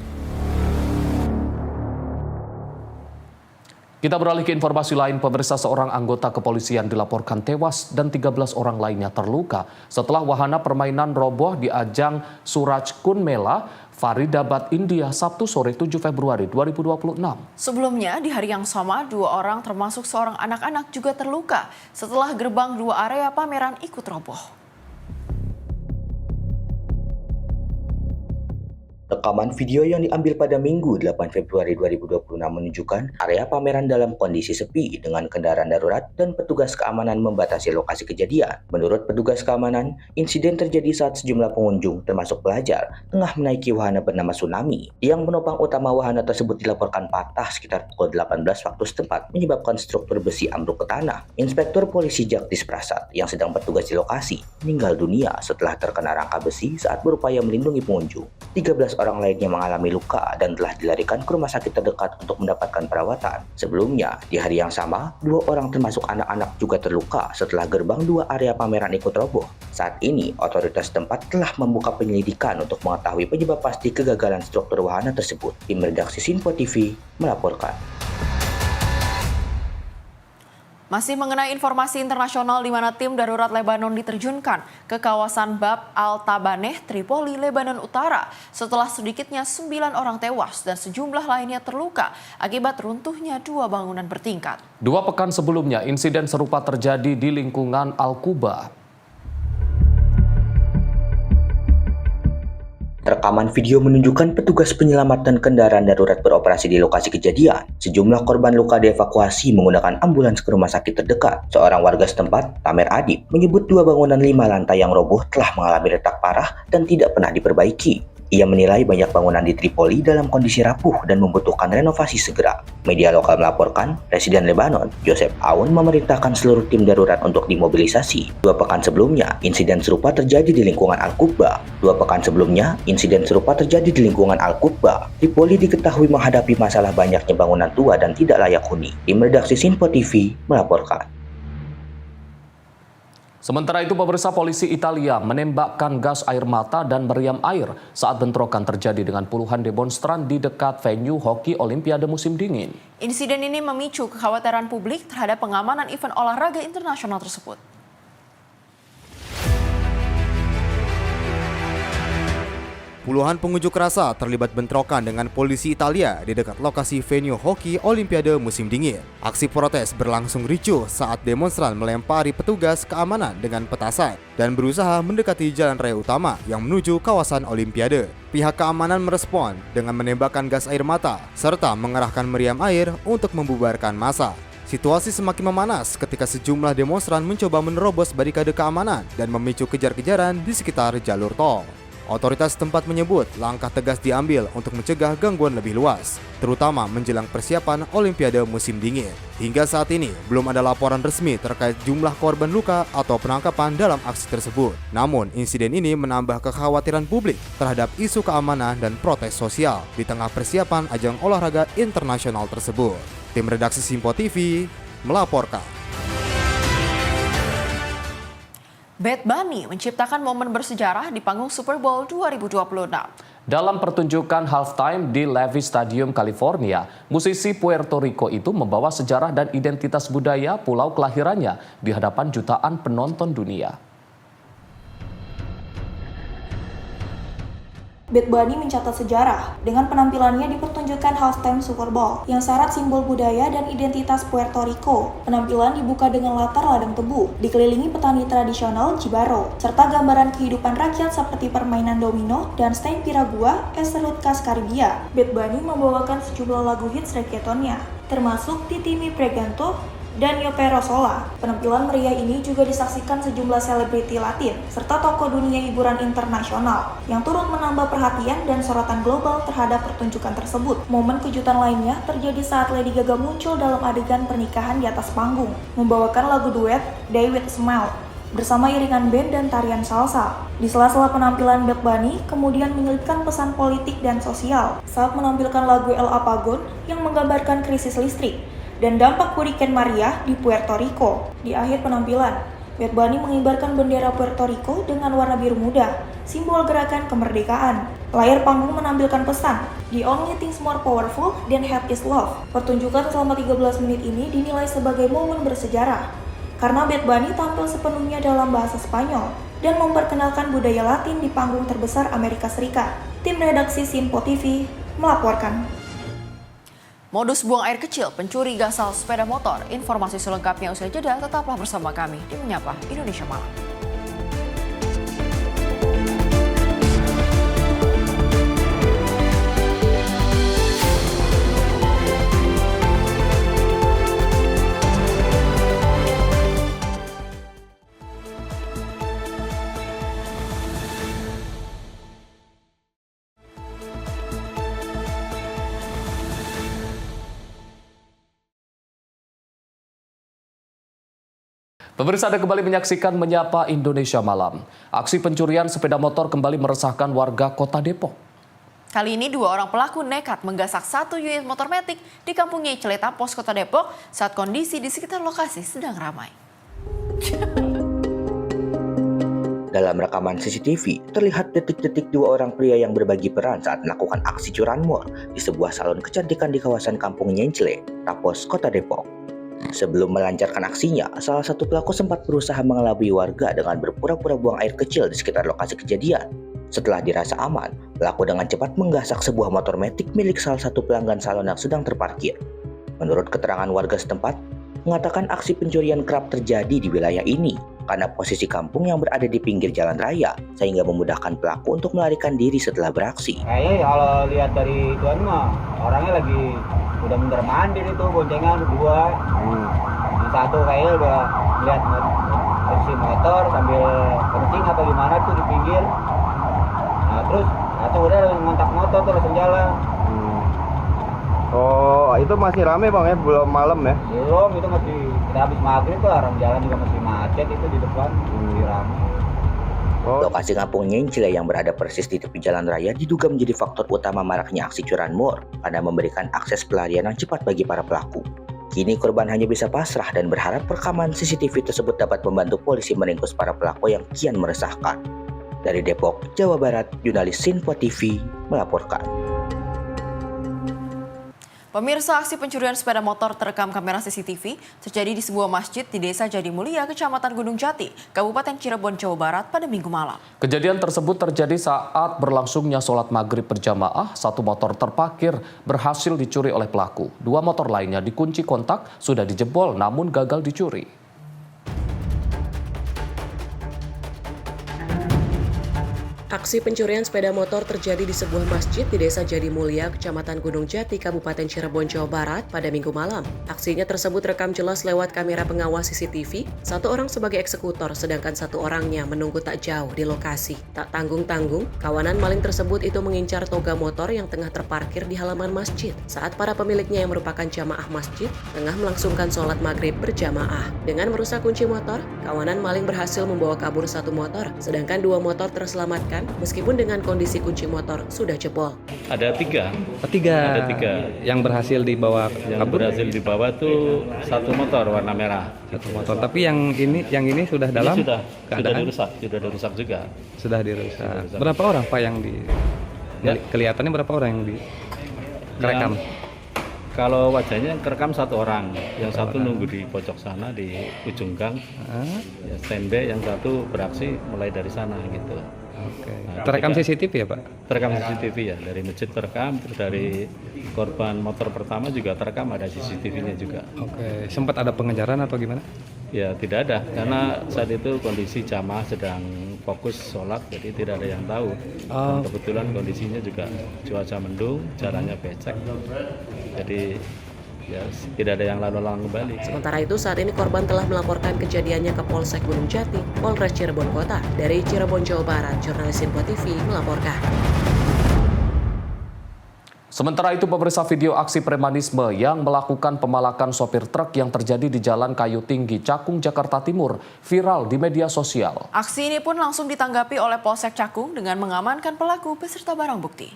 Kita beralih ke informasi lain, pemirsa, seorang anggota kepolisian dilaporkan tewas dan 13 orang lainnya terluka setelah wahana permainan roboh di ajang Suraj Kun Mela, Faridabad, India, Sabtu sore 7 Februari 2026. Sebelumnya, di hari yang sama, 2 orang termasuk seorang anak-anak juga terluka setelah gerbang 2 area pameran ikut roboh. Rekaman video yang diambil pada Minggu 8 Februari 2026 menunjukkan area pameran dalam kondisi sepi dengan kendaraan darurat dan petugas keamanan membatasi lokasi kejadian. Menurut petugas keamanan, insiden terjadi saat sejumlah pengunjung termasuk pelajar tengah menaiki wahana bernama Tsunami. Yang penopang utama wahana tersebut dilaporkan patah sekitar pukul 18 waktu setempat menyebabkan struktur besi ambruk ke tanah. Inspektur Polisi Jagdis Prasad yang sedang bertugas di lokasi meninggal dunia setelah terkena rangka besi saat berupaya melindungi pengunjung. 13 orang lainnya mengalami luka dan telah dilarikan ke rumah sakit terdekat untuk mendapatkan perawatan. Sebelumnya, di hari yang sama, 2 orang termasuk anak-anak juga terluka setelah gerbang 2 area pameran ikut roboh. Saat ini, otoritas tempat telah membuka penyelidikan untuk mengetahui penyebab pasti kegagalan struktur wahana tersebut. Tim redaksi Sinpo TV melaporkan. Masih mengenai informasi internasional di mana tim darurat Lebanon diterjunkan ke kawasan Bab al-Tabaneh, Tripoli, Lebanon Utara setelah sedikitnya 9 orang tewas dan sejumlah lainnya terluka akibat runtuhnya 2 bangunan bertingkat. 2 pekan sebelumnya, insiden serupa terjadi di lingkungan Al-Quba. Rekaman video menunjukkan petugas penyelamatan kendaraan darurat beroperasi di lokasi kejadian. Sejumlah korban luka dievakuasi menggunakan ambulans ke rumah sakit terdekat. Seorang warga setempat, Tamer Adib, menyebut 2 bangunan 5 lantai yang roboh telah mengalami retak parah dan tidak pernah diperbaiki. Ia menilai banyak bangunan di Tripoli dalam kondisi rapuh dan membutuhkan renovasi segera. Media lokal melaporkan, Presiden Lebanon, Joseph Aoun, memerintahkan seluruh tim darurat untuk dimobilisasi. 2 pekan sebelumnya, insiden serupa terjadi di lingkungan Al-Quba. Tripoli diketahui menghadapi masalah banyaknya bangunan tua dan tidak layak huni. Tim redaksi Sinpo TV melaporkan. Sementara itu, pemirsa, polisi Italia menembakkan gas air mata dan meriam air saat bentrokan terjadi dengan puluhan demonstran di dekat venue hoki Olimpiade musim dingin. Insiden ini memicu kekhawatiran publik terhadap pengamanan event olahraga internasional tersebut. Puluhan pengunjuk rasa terlibat bentrokan dengan polisi Italia di dekat lokasi venue hoki Olimpiade musim dingin. Aksi protes berlangsung ricuh saat demonstran melempari petugas keamanan dengan petasan dan berusaha mendekati jalan raya utama yang menuju kawasan Olimpiade. Pihak keamanan merespon dengan menembakkan gas air mata serta mengerahkan meriam air untuk membubarkan massa. Situasi semakin memanas ketika sejumlah demonstran mencoba menerobos barikade keamanan dan memicu kejar-kejaran di sekitar jalur tol. Otoritas setempat menyebut langkah tegas diambil untuk mencegah gangguan lebih luas, terutama menjelang persiapan Olimpiade musim dingin. Hingga saat ini, belum ada laporan resmi terkait jumlah korban luka atau penangkapan dalam aksi tersebut. Namun, insiden ini menambah kekhawatiran publik terhadap isu keamanan dan protes sosial di tengah persiapan ajang olahraga internasional tersebut. Tim redaksi Sinpo TV melaporkan. Bad Bunny menciptakan momen bersejarah di panggung Super Bowl 2026. Dalam pertunjukan halftime di Levi Stadium, California, musisi Puerto Rico itu membawa sejarah dan identitas budaya pulau kelahirannya di hadapan jutaan penonton dunia. Bad Bunny mencatat sejarah dengan penampilannya di pertunjukan halftime Super Bowl yang syarat simbol budaya dan identitas Puerto Rico. Penampilan dibuka dengan latar ladang tebu, dikelilingi petani tradisional Jibaro, serta gambaran kehidupan rakyat seperti permainan domino dan stand piragua eserut khas Karibia. Bad Bunny membawakan sejumlah lagu hits reggaetonnya, termasuk Titi Mi Preganto dan Yo Pero Sola. Penampilan meriah ini juga disaksikan sejumlah selebriti Latin serta tokoh dunia hiburan internasional yang turut menambah perhatian dan sorotan global terhadap pertunjukan tersebut. Momen kejutan lainnya terjadi saat Lady Gaga muncul dalam adegan pernikahan di atas panggung, membawakan lagu duet Day With a Smile bersama iringan band dan tarian salsa. Di sela-sela penampilan, Bad Bunny kemudian menyelipkan pesan politik dan sosial saat menampilkan lagu El Apagón yang menggambarkan krisis listrik dan dampak Hurricane Maria di Puerto Rico. Di akhir penampilan, Bad Bunny mengibarkan bendera Puerto Rico dengan warna biru muda simbol gerakan kemerdekaan. Layar panggung menampilkan pesan, "The only things more powerful than hate is love." Pertunjukan selama 13 menit ini dinilai sebagai momen bersejarah, karena Bad Bunny tampil sepenuhnya dalam bahasa Spanyol dan memperkenalkan budaya Latin di panggung terbesar Amerika Serikat. Tim redaksi Sinpo TV melaporkan. Modus buang air kecil pencuri gasal sepeda motor. Informasi selengkapnya usai jeda, tetaplah bersama kami di Menyapa Indonesia Malam. Pemirsa, Anda kembali menyaksikan Menyapa Indonesia Malam. Aksi pencurian sepeda motor kembali meresahkan warga Kota Depok. Kali ini 2 orang pelaku nekat menggasak 1 unit motor metik di Kampung Nyai Ciletapos, Kota Depok saat kondisi di sekitar lokasi sedang ramai. Dalam rekaman CCTV, terlihat detik-detik 2 orang pria yang berbagi peran saat melakukan aksi curanmor di sebuah salon kecantikan di kawasan Kampung Nyai Ciletapos, Kota Depok. Sebelum melancarkan aksinya, salah satu pelaku sempat berusaha mengelabui warga dengan berpura-pura buang air kecil di sekitar lokasi kejadian. Setelah dirasa aman, pelaku dengan cepat menggasak sebuah motor metik milik salah satu pelanggan salon yang sedang terparkir. Menurut keterangan warga setempat, mengatakan aksi pencurian kerap terjadi di wilayah ini karena posisi kampung yang berada di pinggir jalan raya, sehingga memudahkan pelaku untuk melarikan diri setelah beraksi. Kayaknya kalau lihat dari tuan mah, orangnya lagi udah bener mandir itu, boncengan 2. Yang satu kayaknya udah lihat posisi motor sambil kencing apa gimana tuh di pinggir. Nah terus satu udah ngontak motor tuh langsung jalan. Oh, itu masih rame Bang ya? Belum malam ya? Belum, itu masih kita habis maghrib tuh, orang jalan juga masih macet itu di depan, masih rame. Lokasi Kampung Nyai Ciletapos yang berada persis di tepi jalan raya diduga menjadi faktor utama maraknya aksi curanmor karena memberikan akses pelarian yang cepat bagi para pelaku. Kini korban hanya bisa pasrah dan berharap rekaman CCTV tersebut dapat membantu polisi meringkus para pelaku yang kian meresahkan. Dari Depok, Jawa Barat, jurnalis Sinpo TV melaporkan. Pemirsa, aksi pencurian sepeda motor terekam kamera CCTV terjadi di sebuah masjid di Desa Jadi Mulia, Kecamatan Gunung Jati, Kabupaten Cirebon, Jawa Barat pada Minggu malam. Kejadian tersebut terjadi saat berlangsungnya sholat maghrib berjamaah. 1 motor terparkir berhasil dicuri oleh pelaku. 2 motor lainnya dikunci kontak, sudah dijebol namun gagal dicuri. Aksi pencurian sepeda motor terjadi di sebuah masjid di Desa Jadi Mulia, Kecamatan Gunung Jati, Kabupaten Cirebon, Jawa Barat pada Minggu malam. Aksinya tersebut rekam jelas lewat kamera pengawas CCTV. 1 orang sebagai eksekutor, sedangkan 1 orangnya menunggu tak jauh di lokasi. Tak tanggung-tanggung, kawanan maling tersebut itu mengincar toga motor yang tengah terparkir di halaman masjid. Saat para pemiliknya yang merupakan jamaah masjid tengah melangsungkan sholat maghrib berjamaah. Dengan merusak kunci motor, kawanan maling berhasil membawa kabur 1 motor, sedangkan 2 motor terselamatkan meskipun dengan kondisi kunci motor sudah jebol. Ada 3. Ada 3 yang berhasil dibawa yang kabur. Berhasil dibawa tuh 1 motor warna merah. 1 motor. Tapi yang ini sudah dalam? Ini sudah dirusak juga. Sudah dirusak. Berapa orang Pak yang kelihatannya berapa orang yang kerekam? Kalau wajahnya kerekam 1 orang, yang 1 nunggu di pojok sana di ujung gang, ya standby, yang 1 beraksi mulai dari sana gitu. Oke. Terekam CCTV ya Pak? Terekam CCTV ya, dari masjid terekam, terus dari korban motor pertama juga terekam, ada CCTV-nya juga. Oke. Sempat ada pengejaran atau gimana? Ya tidak ada, karena saat itu kondisi jamaah sedang fokus sholat, jadi tidak ada yang tahu. Dan kebetulan kondisinya juga cuaca mendung, jalannya becek, jadi ya tidak ada yang lalu-lalang kembali. Sementara itu saat ini korban telah melaporkan kejadiannya ke Polsek Gunung Jati, Polres Cirebon Kota. Dari Cirebon, Jawa Barat, jurnalis Sinpo TV melaporkan. Sementara itu, pemirsa, video aksi premanisme yang melakukan pemalakan sopir truk yang terjadi di Jalan Kayu Tinggi, Cakung, Jakarta Timur viral di media sosial. Aksi ini pun langsung ditanggapi oleh Polsek Cakung dengan mengamankan pelaku beserta barang bukti.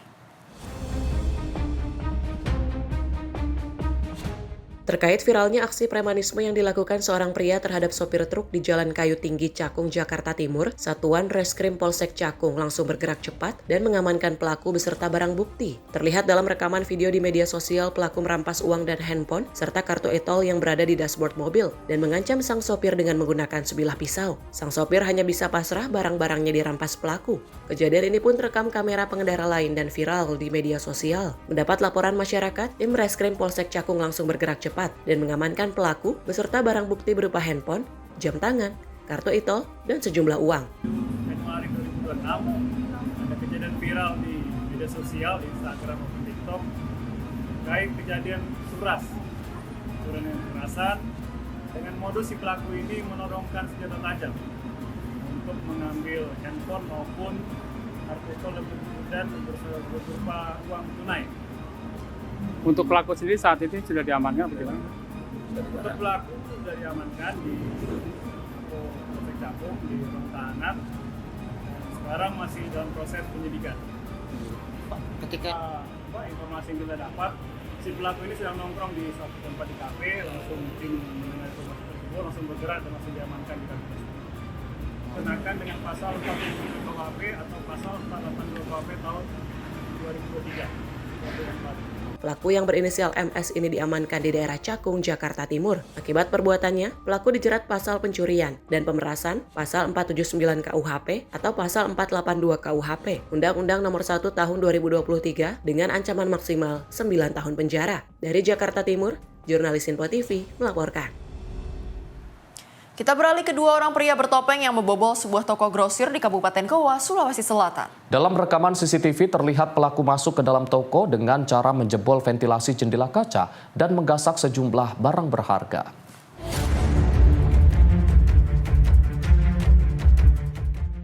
Terkait viralnya aksi premanisme yang dilakukan seorang pria terhadap sopir truk di Jalan Kayu Tinggi, Cakung, Jakarta Timur, Satuan Reskrim Polsek Cakung langsung bergerak cepat dan mengamankan pelaku beserta barang bukti. Terlihat dalam rekaman video di media sosial, pelaku merampas uang dan handphone serta kartu e-tol yang berada di dashboard mobil dan mengancam sang sopir dengan menggunakan sebilah pisau. Sang sopir hanya bisa pasrah, barang-barangnya dirampas pelaku. Kejadian ini pun terekam kamera pengendara lain dan viral di media sosial. Mendapat laporan masyarakat, tim Reskrim Polsek Cakung langsung bergerak cepat dan mengamankan pelaku beserta barang bukti berupa handphone, jam tangan, kartu e-tol, dan sejumlah uang. Januari 2026 ada kejadian viral di media sosial, di Instagram maupun TikTok terkait kejadian suras, yang kekerasan dengan modus si pelaku ini menodongkan senjata tajam untuk mengambil handphone maupun kartu e-tol dan berupa uang tunai. Untuk pelaku sendiri saat ini sudah diamankan bagaimana? Untuk pelaku sudah diamankan di Polsek Cakung, di ruang tahanan. Sekarang masih dalam proses penyidikan. Ketika informasi yang kita dapat, si pelaku ini sedang nongkrong di suatu tempat di kafe, langsung tim mendengar informasi tersebut, langsung bergerak dan langsung diamankan di kafe tersebut. Kenakan dengan pasal 47 KUHP atau pasal 482 KUHP tahun 2023. Pelaku yang berinisial MS ini diamankan di daerah Cakung, Jakarta Timur. Akibat perbuatannya, pelaku dijerat pasal pencurian dan pemerasan, pasal 479 KUHP atau pasal 482 KUHP, Undang-Undang Nomor 1 Tahun 2023 dengan ancaman maksimal 9 tahun penjara. Dari Jakarta Timur, jurnalis Info TV melaporkan. Kita beralih ke dua orang pria bertopeng yang membobol sebuah toko grosir di Kabupaten Goa, Sulawesi Selatan. Dalam rekaman CCTV terlihat pelaku masuk ke dalam toko dengan cara menjebol ventilasi jendela kaca dan menggasak sejumlah barang berharga.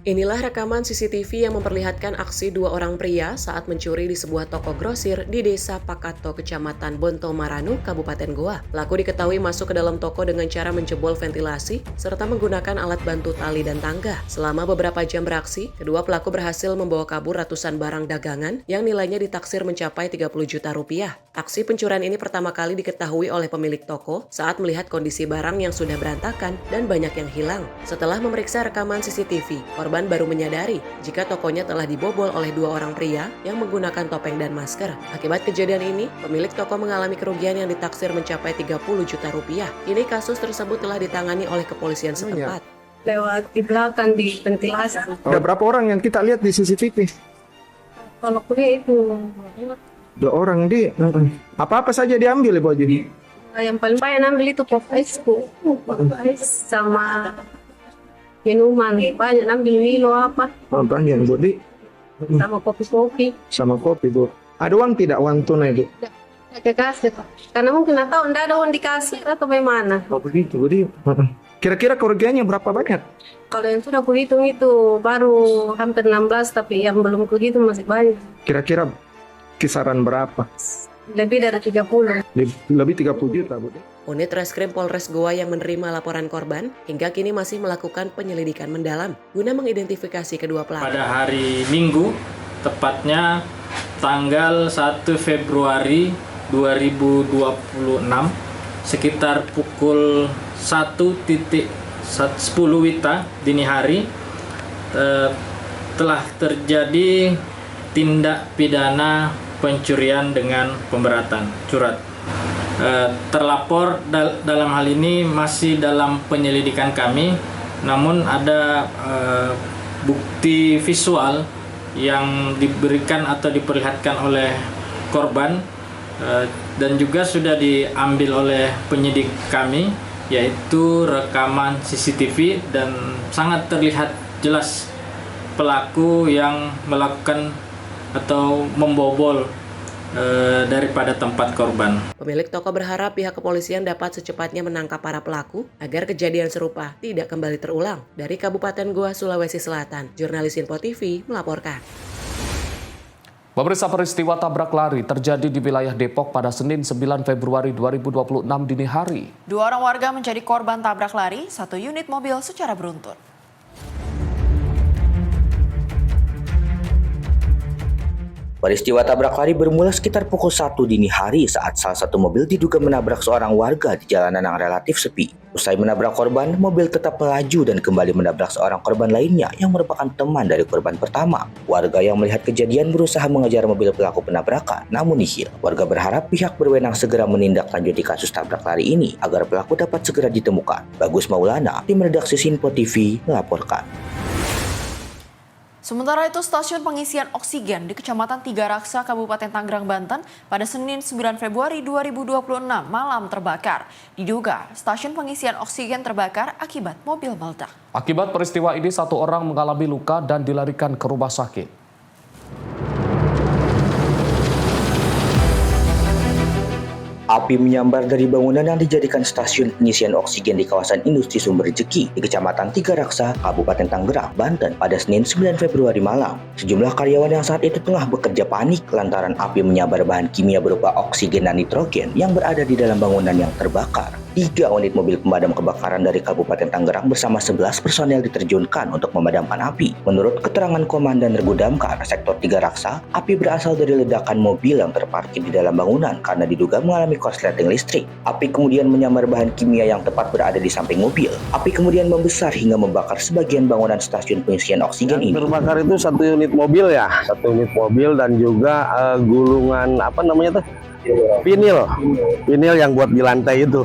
Inilah rekaman CCTV yang memperlihatkan aksi dua orang pria saat mencuri di sebuah toko grosir di Desa Pakato, Kecamatan Bonto Maranu, Kabupaten Goa. Pelaku diketahui masuk ke dalam toko dengan cara menjebol ventilasi serta menggunakan alat bantu tali dan tangga. Selama beberapa jam beraksi, kedua pelaku berhasil membawa kabur ratusan barang dagangan yang nilainya ditaksir mencapai 30 juta rupiah. Aksi pencurian ini pertama kali diketahui oleh pemilik toko saat melihat kondisi barang yang sudah berantakan dan banyak yang hilang. Setelah memeriksa rekaman CCTV, korban baru menyadari jika tokonya telah dibobol oleh dua orang pria yang menggunakan topeng dan masker. Akibat kejadian ini, pemilik toko mengalami kerugian yang ditaksir mencapai 30 juta rupiah. Kini kasus tersebut telah ditangani oleh kepolisian setempat. Lewat di belakang di ventilasi. Ada berapa orang yang kita lihat di CCTV? Kalau kuliah itu 2 orang di. Apa-apa saja diambil ya, Bu Haji? yang paling banyak ambil itu pop ice sama minuman, banyak ambil Milo apa. Oh, banyak Bu Di. Sama kopi-kopi. Sama kopi Bu. Ada uang tidak, uang tunai Bu? Tidak kasih, karena mungkin tahu tidak ada uang dikasih atau bagaimana. Oh begitu Bu Di. Kira-kira kerugiannya berapa banyak? Kalau yang sudah kuhitung itu baru hampir 16, tapi yang belum kuhitung masih banyak. Kira-kira kisaran berapa? Lebih dari 30. Lebih 30 juta Bu Di. Unit Reskrim Polres Goa yang menerima laporan korban hingga kini masih melakukan penyelidikan mendalam guna mengidentifikasi kedua pelaku. Pada hari Minggu, tepatnya tanggal 1 Februari 2026, sekitar pukul 1.10 WITA dini hari, telah terjadi tindak pidana pencurian dengan pemberatan curat. Terlapor dalam hal ini masih dalam penyelidikan kami, namun ada bukti visual yang diberikan atau diperlihatkan oleh korban dan juga sudah diambil oleh penyidik kami, yaitu rekaman CCTV, dan sangat terlihat jelas pelaku yang melakukan atau membobol daripada tempat korban. Pemilik toko berharap pihak kepolisian dapat secepatnya menangkap para pelaku agar kejadian serupa tidak kembali terulang. Dari Kabupaten Goa, Sulawesi Selatan, jurnalis Info TV melaporkan. Pemirsa, peristiwa tabrak lari terjadi di wilayah Depok pada Senin 9 Februari 2026 dini hari. Dua orang warga menjadi korban tabrak lari, satu unit mobil secara beruntun. Peristiwa tabrak lari bermula sekitar pukul 1 dini hari saat salah satu mobil diduga menabrak seorang warga di jalanan yang relatif sepi. Usai menabrak korban, mobil tetap melaju dan kembali menabrak seorang korban lainnya yang merupakan teman dari korban pertama. Warga yang melihat kejadian berusaha mengejar mobil pelaku penabrakan, namun nihil. Warga berharap pihak berwenang segera menindaklanjuti kasus tabrak lari ini agar pelaku dapat segera ditemukan. Bagus Maulana, tim redaksi Sinpo TV melaporkan. Sementara itu, stasiun pengisian oksigen di Kecamatan Tiga Raksa, Kabupaten Tangerang, Banten pada Senin 9 Februari 2026 malam terbakar. Diduga stasiun pengisian oksigen terbakar akibat mobil meledak. Akibat peristiwa ini, 1 orang mengalami luka dan dilarikan ke rumah sakit. Api menyambar dari bangunan yang dijadikan stasiun pengisian oksigen di kawasan industri Sumber Rejeki di Kecamatan Tiga Raksa, Kabupaten Tangerang, Banten pada Senin 9 Februari malam. Sejumlah karyawan yang saat itu tengah bekerja panik lantaran api menyambar bahan kimia berupa oksigen dan nitrogen yang berada di dalam bangunan yang terbakar. 3 unit mobil pemadam kebakaran dari Kabupaten Tangerang bersama 11 personel diterjunkan untuk memadamkan api. Menurut keterangan Komandan Regu Damkar Sektor Tiga Raksa, api berasal dari ledakan mobil yang terparkir di dalam bangunan karena diduga mengalami korsleting listrik. Api kemudian menyambar bahan kimia yang tepat berada di samping mobil. Api kemudian membesar hingga membakar sebagian bangunan stasiun pengisian oksigen ini. Terbakar itu 1 unit mobil ya, 1 unit mobil dan juga gulungan pinil yang buat di lantai itu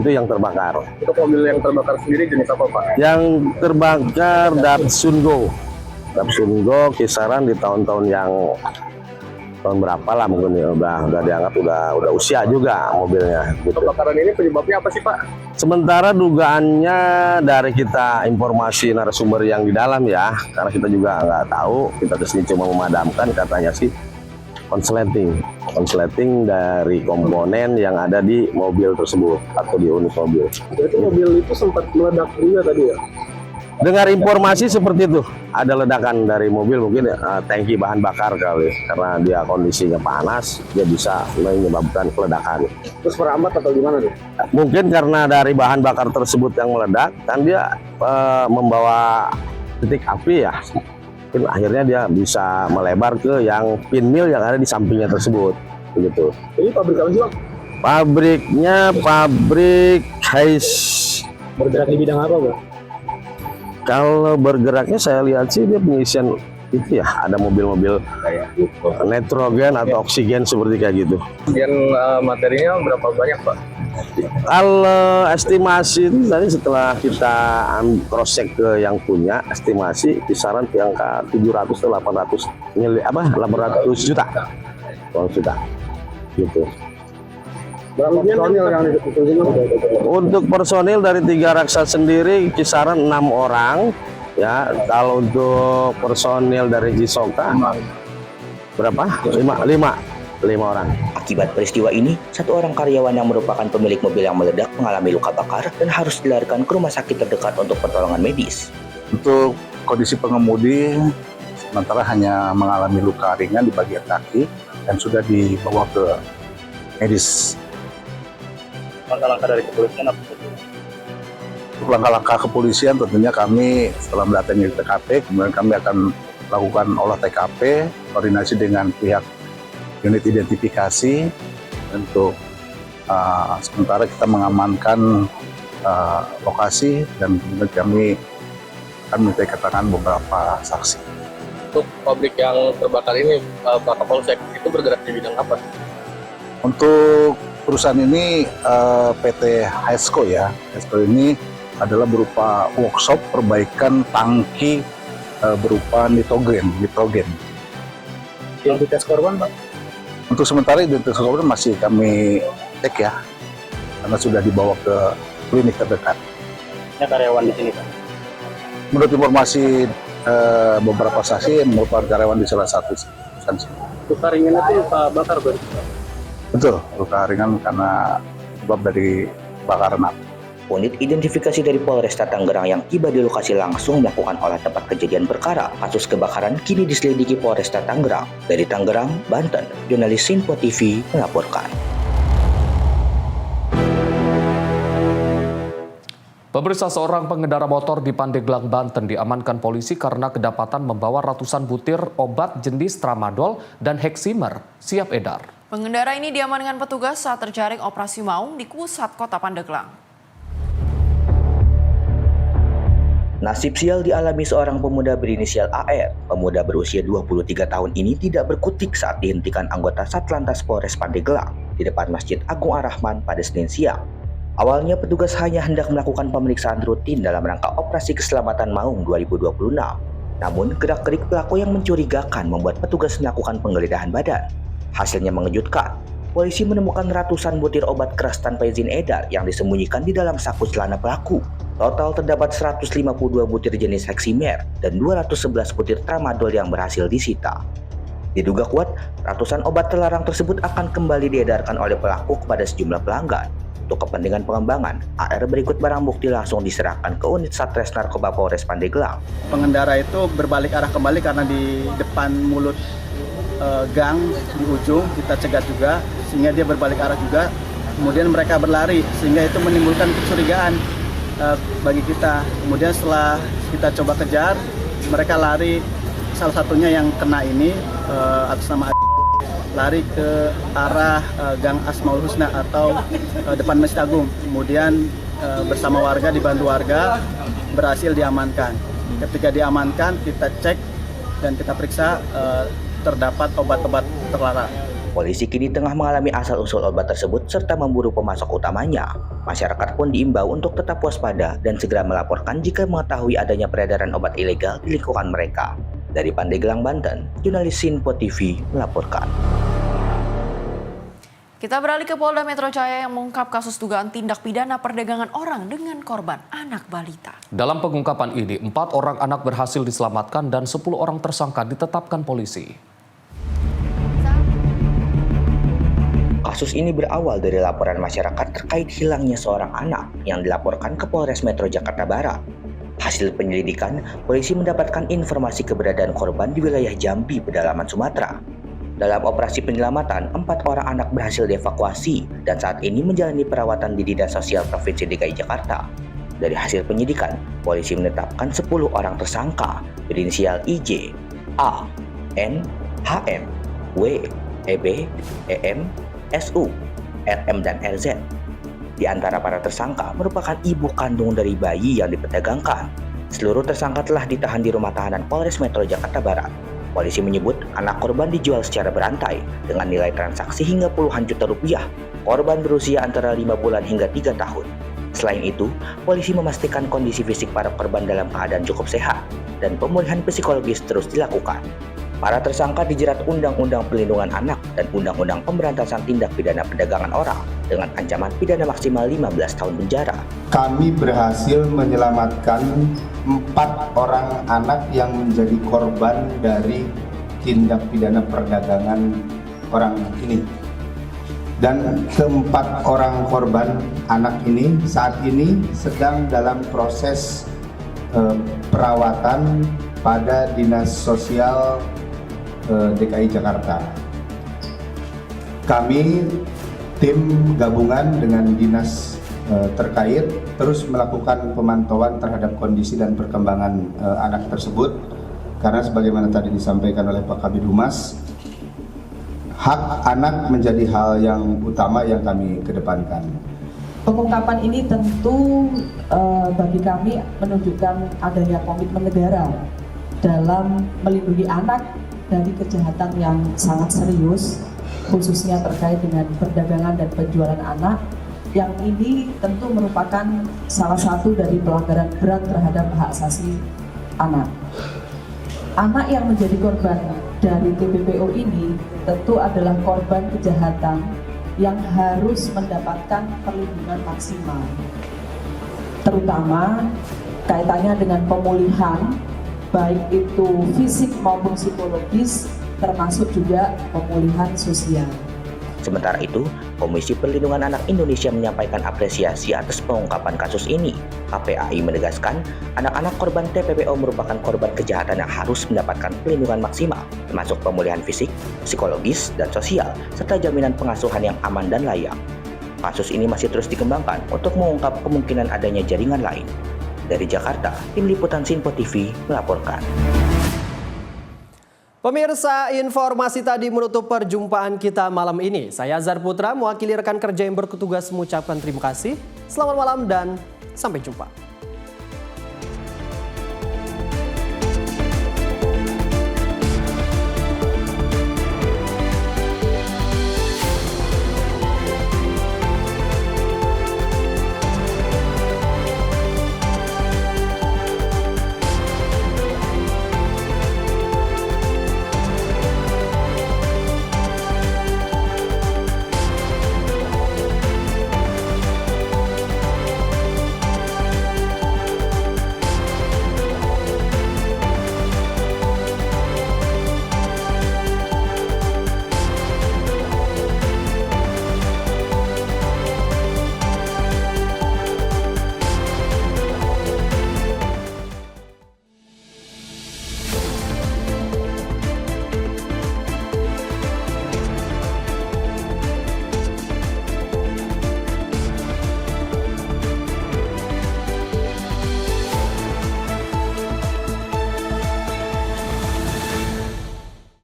yang terbakar. Itu mobil yang terbakar sendiri jenis apa, Pak? Yang terbakar Datsun Go kisaran di tahun-tahun yang tahun berapa lah mungkin ya, udah dianggap udah usia juga mobilnya gitu. Kebakaran ini penyebabnya apa sih, Pak? Sementara dugaannya dari kita informasi narasumber yang di dalam ya, karena kita juga nggak tahu, kita kesini cuma memadamkan, katanya sih konsleting dari komponen yang ada di mobil tersebut atau di unit mobil. Berarti mobil itu sempat meledak juga tadi ya? Dengar informasi seperti itu, ada ledakan dari mobil mungkin tangki bahan bakar kali, karena dia kondisinya panas, dia bisa menyebabkan ledakan. Terus merambat atau gimana tuh? Mungkin karena dari bahan bakar tersebut yang meledak, kan dia membawa titik api ya. Mungkin akhirnya dia bisa melebar ke yang pinmil yang ada di sampingnya tersebut, begitu. Ini pabrik apa sih, Bang? Pabriknya pabrik Hais. Bergerak di bidang apa, Bang? Kalau bergeraknya saya lihat sih dia pengisian itu ya, ada mobil-mobil nitrogen atau oksigen seperti kayak gitu. Kemudian materinya berapa banyak, Pak? Kalau estimasi itu tadi setelah kita cross check ke yang punya, estimasi kisaran di angka 700 atau 800 juta. Gitu. Berapa personil yang Untuk personil dari Tiga Raksa sendiri kisaran 6 orang ya. Kalau untuk personil dari Jisoka berapa? 5 orang. Akibat peristiwa ini, 1 orang karyawan yang merupakan pemilik mobil yang meledak mengalami luka bakar dan harus dilarikan ke rumah sakit terdekat untuk pertolongan medis. Untuk kondisi pengemudi sementara hanya mengalami luka ringan di bagian kaki dan sudah dibawa ke medis. Langkah-langkah dari kepolisian apa saja? Langkah-langkah kepolisian tentunya kami setelah mendatangi TKP, kemudian kami akan lakukan olah TKP, koordinasi dengan pihak unit identifikasi untuk sementara kita mengamankan lokasi dan kemudian kami akan minta keterangan beberapa saksi. Untuk pabrik yang terbakar ini, Pak Kapolsek itu bergerak di bidang apa? Untuk perusahaan ini PT Haisco ya. Haisco ini adalah berupa workshop perbaikan tangki berupa nitrogen. Identitas korban, Pak? Untuk sementara identitas korban masih kami cek ya, karena sudah dibawa ke klinik terdekat. Ini karyawan di sini, Pak? Menurut informasi beberapa saksi merupakan karyawan di salah satu perusahaan sini. Luka ringan itu luka bakar berarti, Pak? Betul, luka ringan karena sebab dari bakaran api. Unit identifikasi dari Polresta Tangerang yang tiba di lokasi langsung melakukan olah tempat kejadian perkara. Kasus kebakaran kini diselidiki Polresta Tangerang. Dari Tangerang, Banten, jurnalis Sinpo TV melaporkan. Pemirsa, seorang pengendara motor di Pandeglang, Banten diamankan polisi karena kedapatan membawa ratusan butir obat jenis tramadol dan heksimer siap edar. Pengendara ini diamankan petugas saat terjaring operasi maung di pusat kota Pandeglang. Nasib sial dialami seorang pemuda berinisial AR. Pemuda berusia 23 tahun ini tidak berkutik saat dihentikan anggota Satlantas Polres Pandeglang di depan Masjid Agung Ar-Rahman pada Senin siang. Awalnya petugas hanya hendak melakukan pemeriksaan rutin dalam rangka operasi keselamatan Maung 2026. Namun gerak-gerik pelaku yang mencurigakan membuat petugas melakukan penggeledahan badan. Hasilnya mengejutkan. Polisi menemukan ratusan butir obat keras tanpa izin edar yang disembunyikan di dalam saku celana pelaku. Total terdapat 152 butir jenis heksimer dan 211 butir tramadol yang berhasil disita. Diduga kuat, ratusan obat terlarang tersebut akan kembali diedarkan oleh pelaku kepada sejumlah pelanggan. Untuk kepentingan pengembangan, AR berikut barang bukti langsung diserahkan ke unit Satres Narkoba Polres Pandeglang. Pengendara itu berbalik arah kembali karena di depan mulut gang di ujung kita cegat juga, sehingga dia berbalik arah juga. Kemudian mereka berlari sehingga itu menimbulkan kecurigaan bagi kita. Kemudian setelah kita coba kejar, mereka lari. Salah satunya yang kena ini atas nama lari ke arah Gang Asmaul Husna atau depan Masjid Agung. Kemudian bersama warga, dibantu warga, berhasil diamankan. Ketika diamankan, kita cek dan kita periksa terdapat obat-obat terlarang. Polisi kini tengah mengalami asal-usul obat tersebut serta memburu pemasok utamanya. Masyarakat pun diimbau untuk tetap waspada dan segera melaporkan jika mengetahui adanya peredaran obat ilegal di lingkungan mereka. Dari Pandeglang, Banten, jurnalis Sinpo TV melaporkan. Kita beralih ke Polda Metro Jaya yang mengungkap kasus dugaan tindak pidana perdagangan orang dengan korban anak balita. Dalam pengungkapan ini, 4 orang anak berhasil diselamatkan dan 10 orang tersangka ditetapkan polisi. Kasus ini berawal dari laporan masyarakat terkait hilangnya seorang anak yang dilaporkan ke Polres Metro Jakarta Barat. Hasil penyelidikan, polisi mendapatkan informasi keberadaan korban di wilayah Jambi, pedalaman Sumatera. Dalam operasi penyelamatan, 4 orang anak berhasil dievakuasi dan saat ini menjalani perawatan di Dinas Sosial Provinsi DKI Jakarta. Dari hasil penyidikan, polisi menetapkan 10 orang tersangka berinisial IJ, A, N, HM, W, EB, EM, SU, RM, dan RZ. Di antara para tersangka merupakan ibu kandung dari bayi yang diperdagangkan. Seluruh tersangka telah ditahan di rumah tahanan Polres Metro Jakarta Barat. Polisi menyebut anak korban dijual secara berantai dengan nilai transaksi hingga puluhan juta rupiah. Korban berusia antara 5 bulan hingga 3 tahun. Selain itu, polisi memastikan kondisi fisik para korban dalam keadaan cukup sehat dan pemulihan psikologis terus dilakukan. Para tersangka dijerat Undang-Undang Perlindungan Anak dan Undang-Undang Pemberantasan Tindak Pidana Perdagangan Orang dengan ancaman pidana maksimal 15 tahun penjara. Kami berhasil menyelamatkan 4 orang anak yang menjadi korban dari tindak pidana perdagangan orang ini. Dan keempat orang korban anak ini saat ini sedang dalam proses perawatan pada Dinas Sosial DKI Jakarta. Kami tim gabungan dengan dinas terkait terus melakukan pemantauan terhadap kondisi dan perkembangan anak tersebut karena sebagaimana tadi disampaikan oleh Pak Kabid Humas, hak anak menjadi hal yang utama yang kami kedepankan. Pengungkapan ini tentu bagi kami menunjukkan adanya komitmen negara dalam melindungi anak dari kejahatan yang sangat serius, khususnya terkait dengan perdagangan dan penjualan anak, yang ini tentu merupakan salah satu dari pelanggaran berat terhadap hak asasi anak. Anak yang menjadi korban dari TPPO ini tentu adalah korban kejahatan yang harus mendapatkan perlindungan maksimal, terutama kaitannya dengan pemulihan, baik itu fisik maupun psikologis, termasuk juga pemulihan sosial. Sementara itu, Komisi Perlindungan Anak Indonesia menyampaikan apresiasi atas pengungkapan kasus ini. KPAI menegaskan, anak-anak korban TPPO merupakan korban kejahatan yang harus mendapatkan perlindungan maksimal, termasuk pemulihan fisik, psikologis, dan sosial, serta jaminan pengasuhan yang aman dan layak. Kasus ini masih terus dikembangkan untuk mengungkap kemungkinan adanya jaringan lain. Dari Jakarta, Tim Liputan Sinpo TV melaporkan. Pemirsa, informasi tadi menutup perjumpaan kita malam ini. Saya Azhar Putra, mewakili rekan kerja yang bertugas mengucapkan terima kasih. Selamat malam dan sampai jumpa.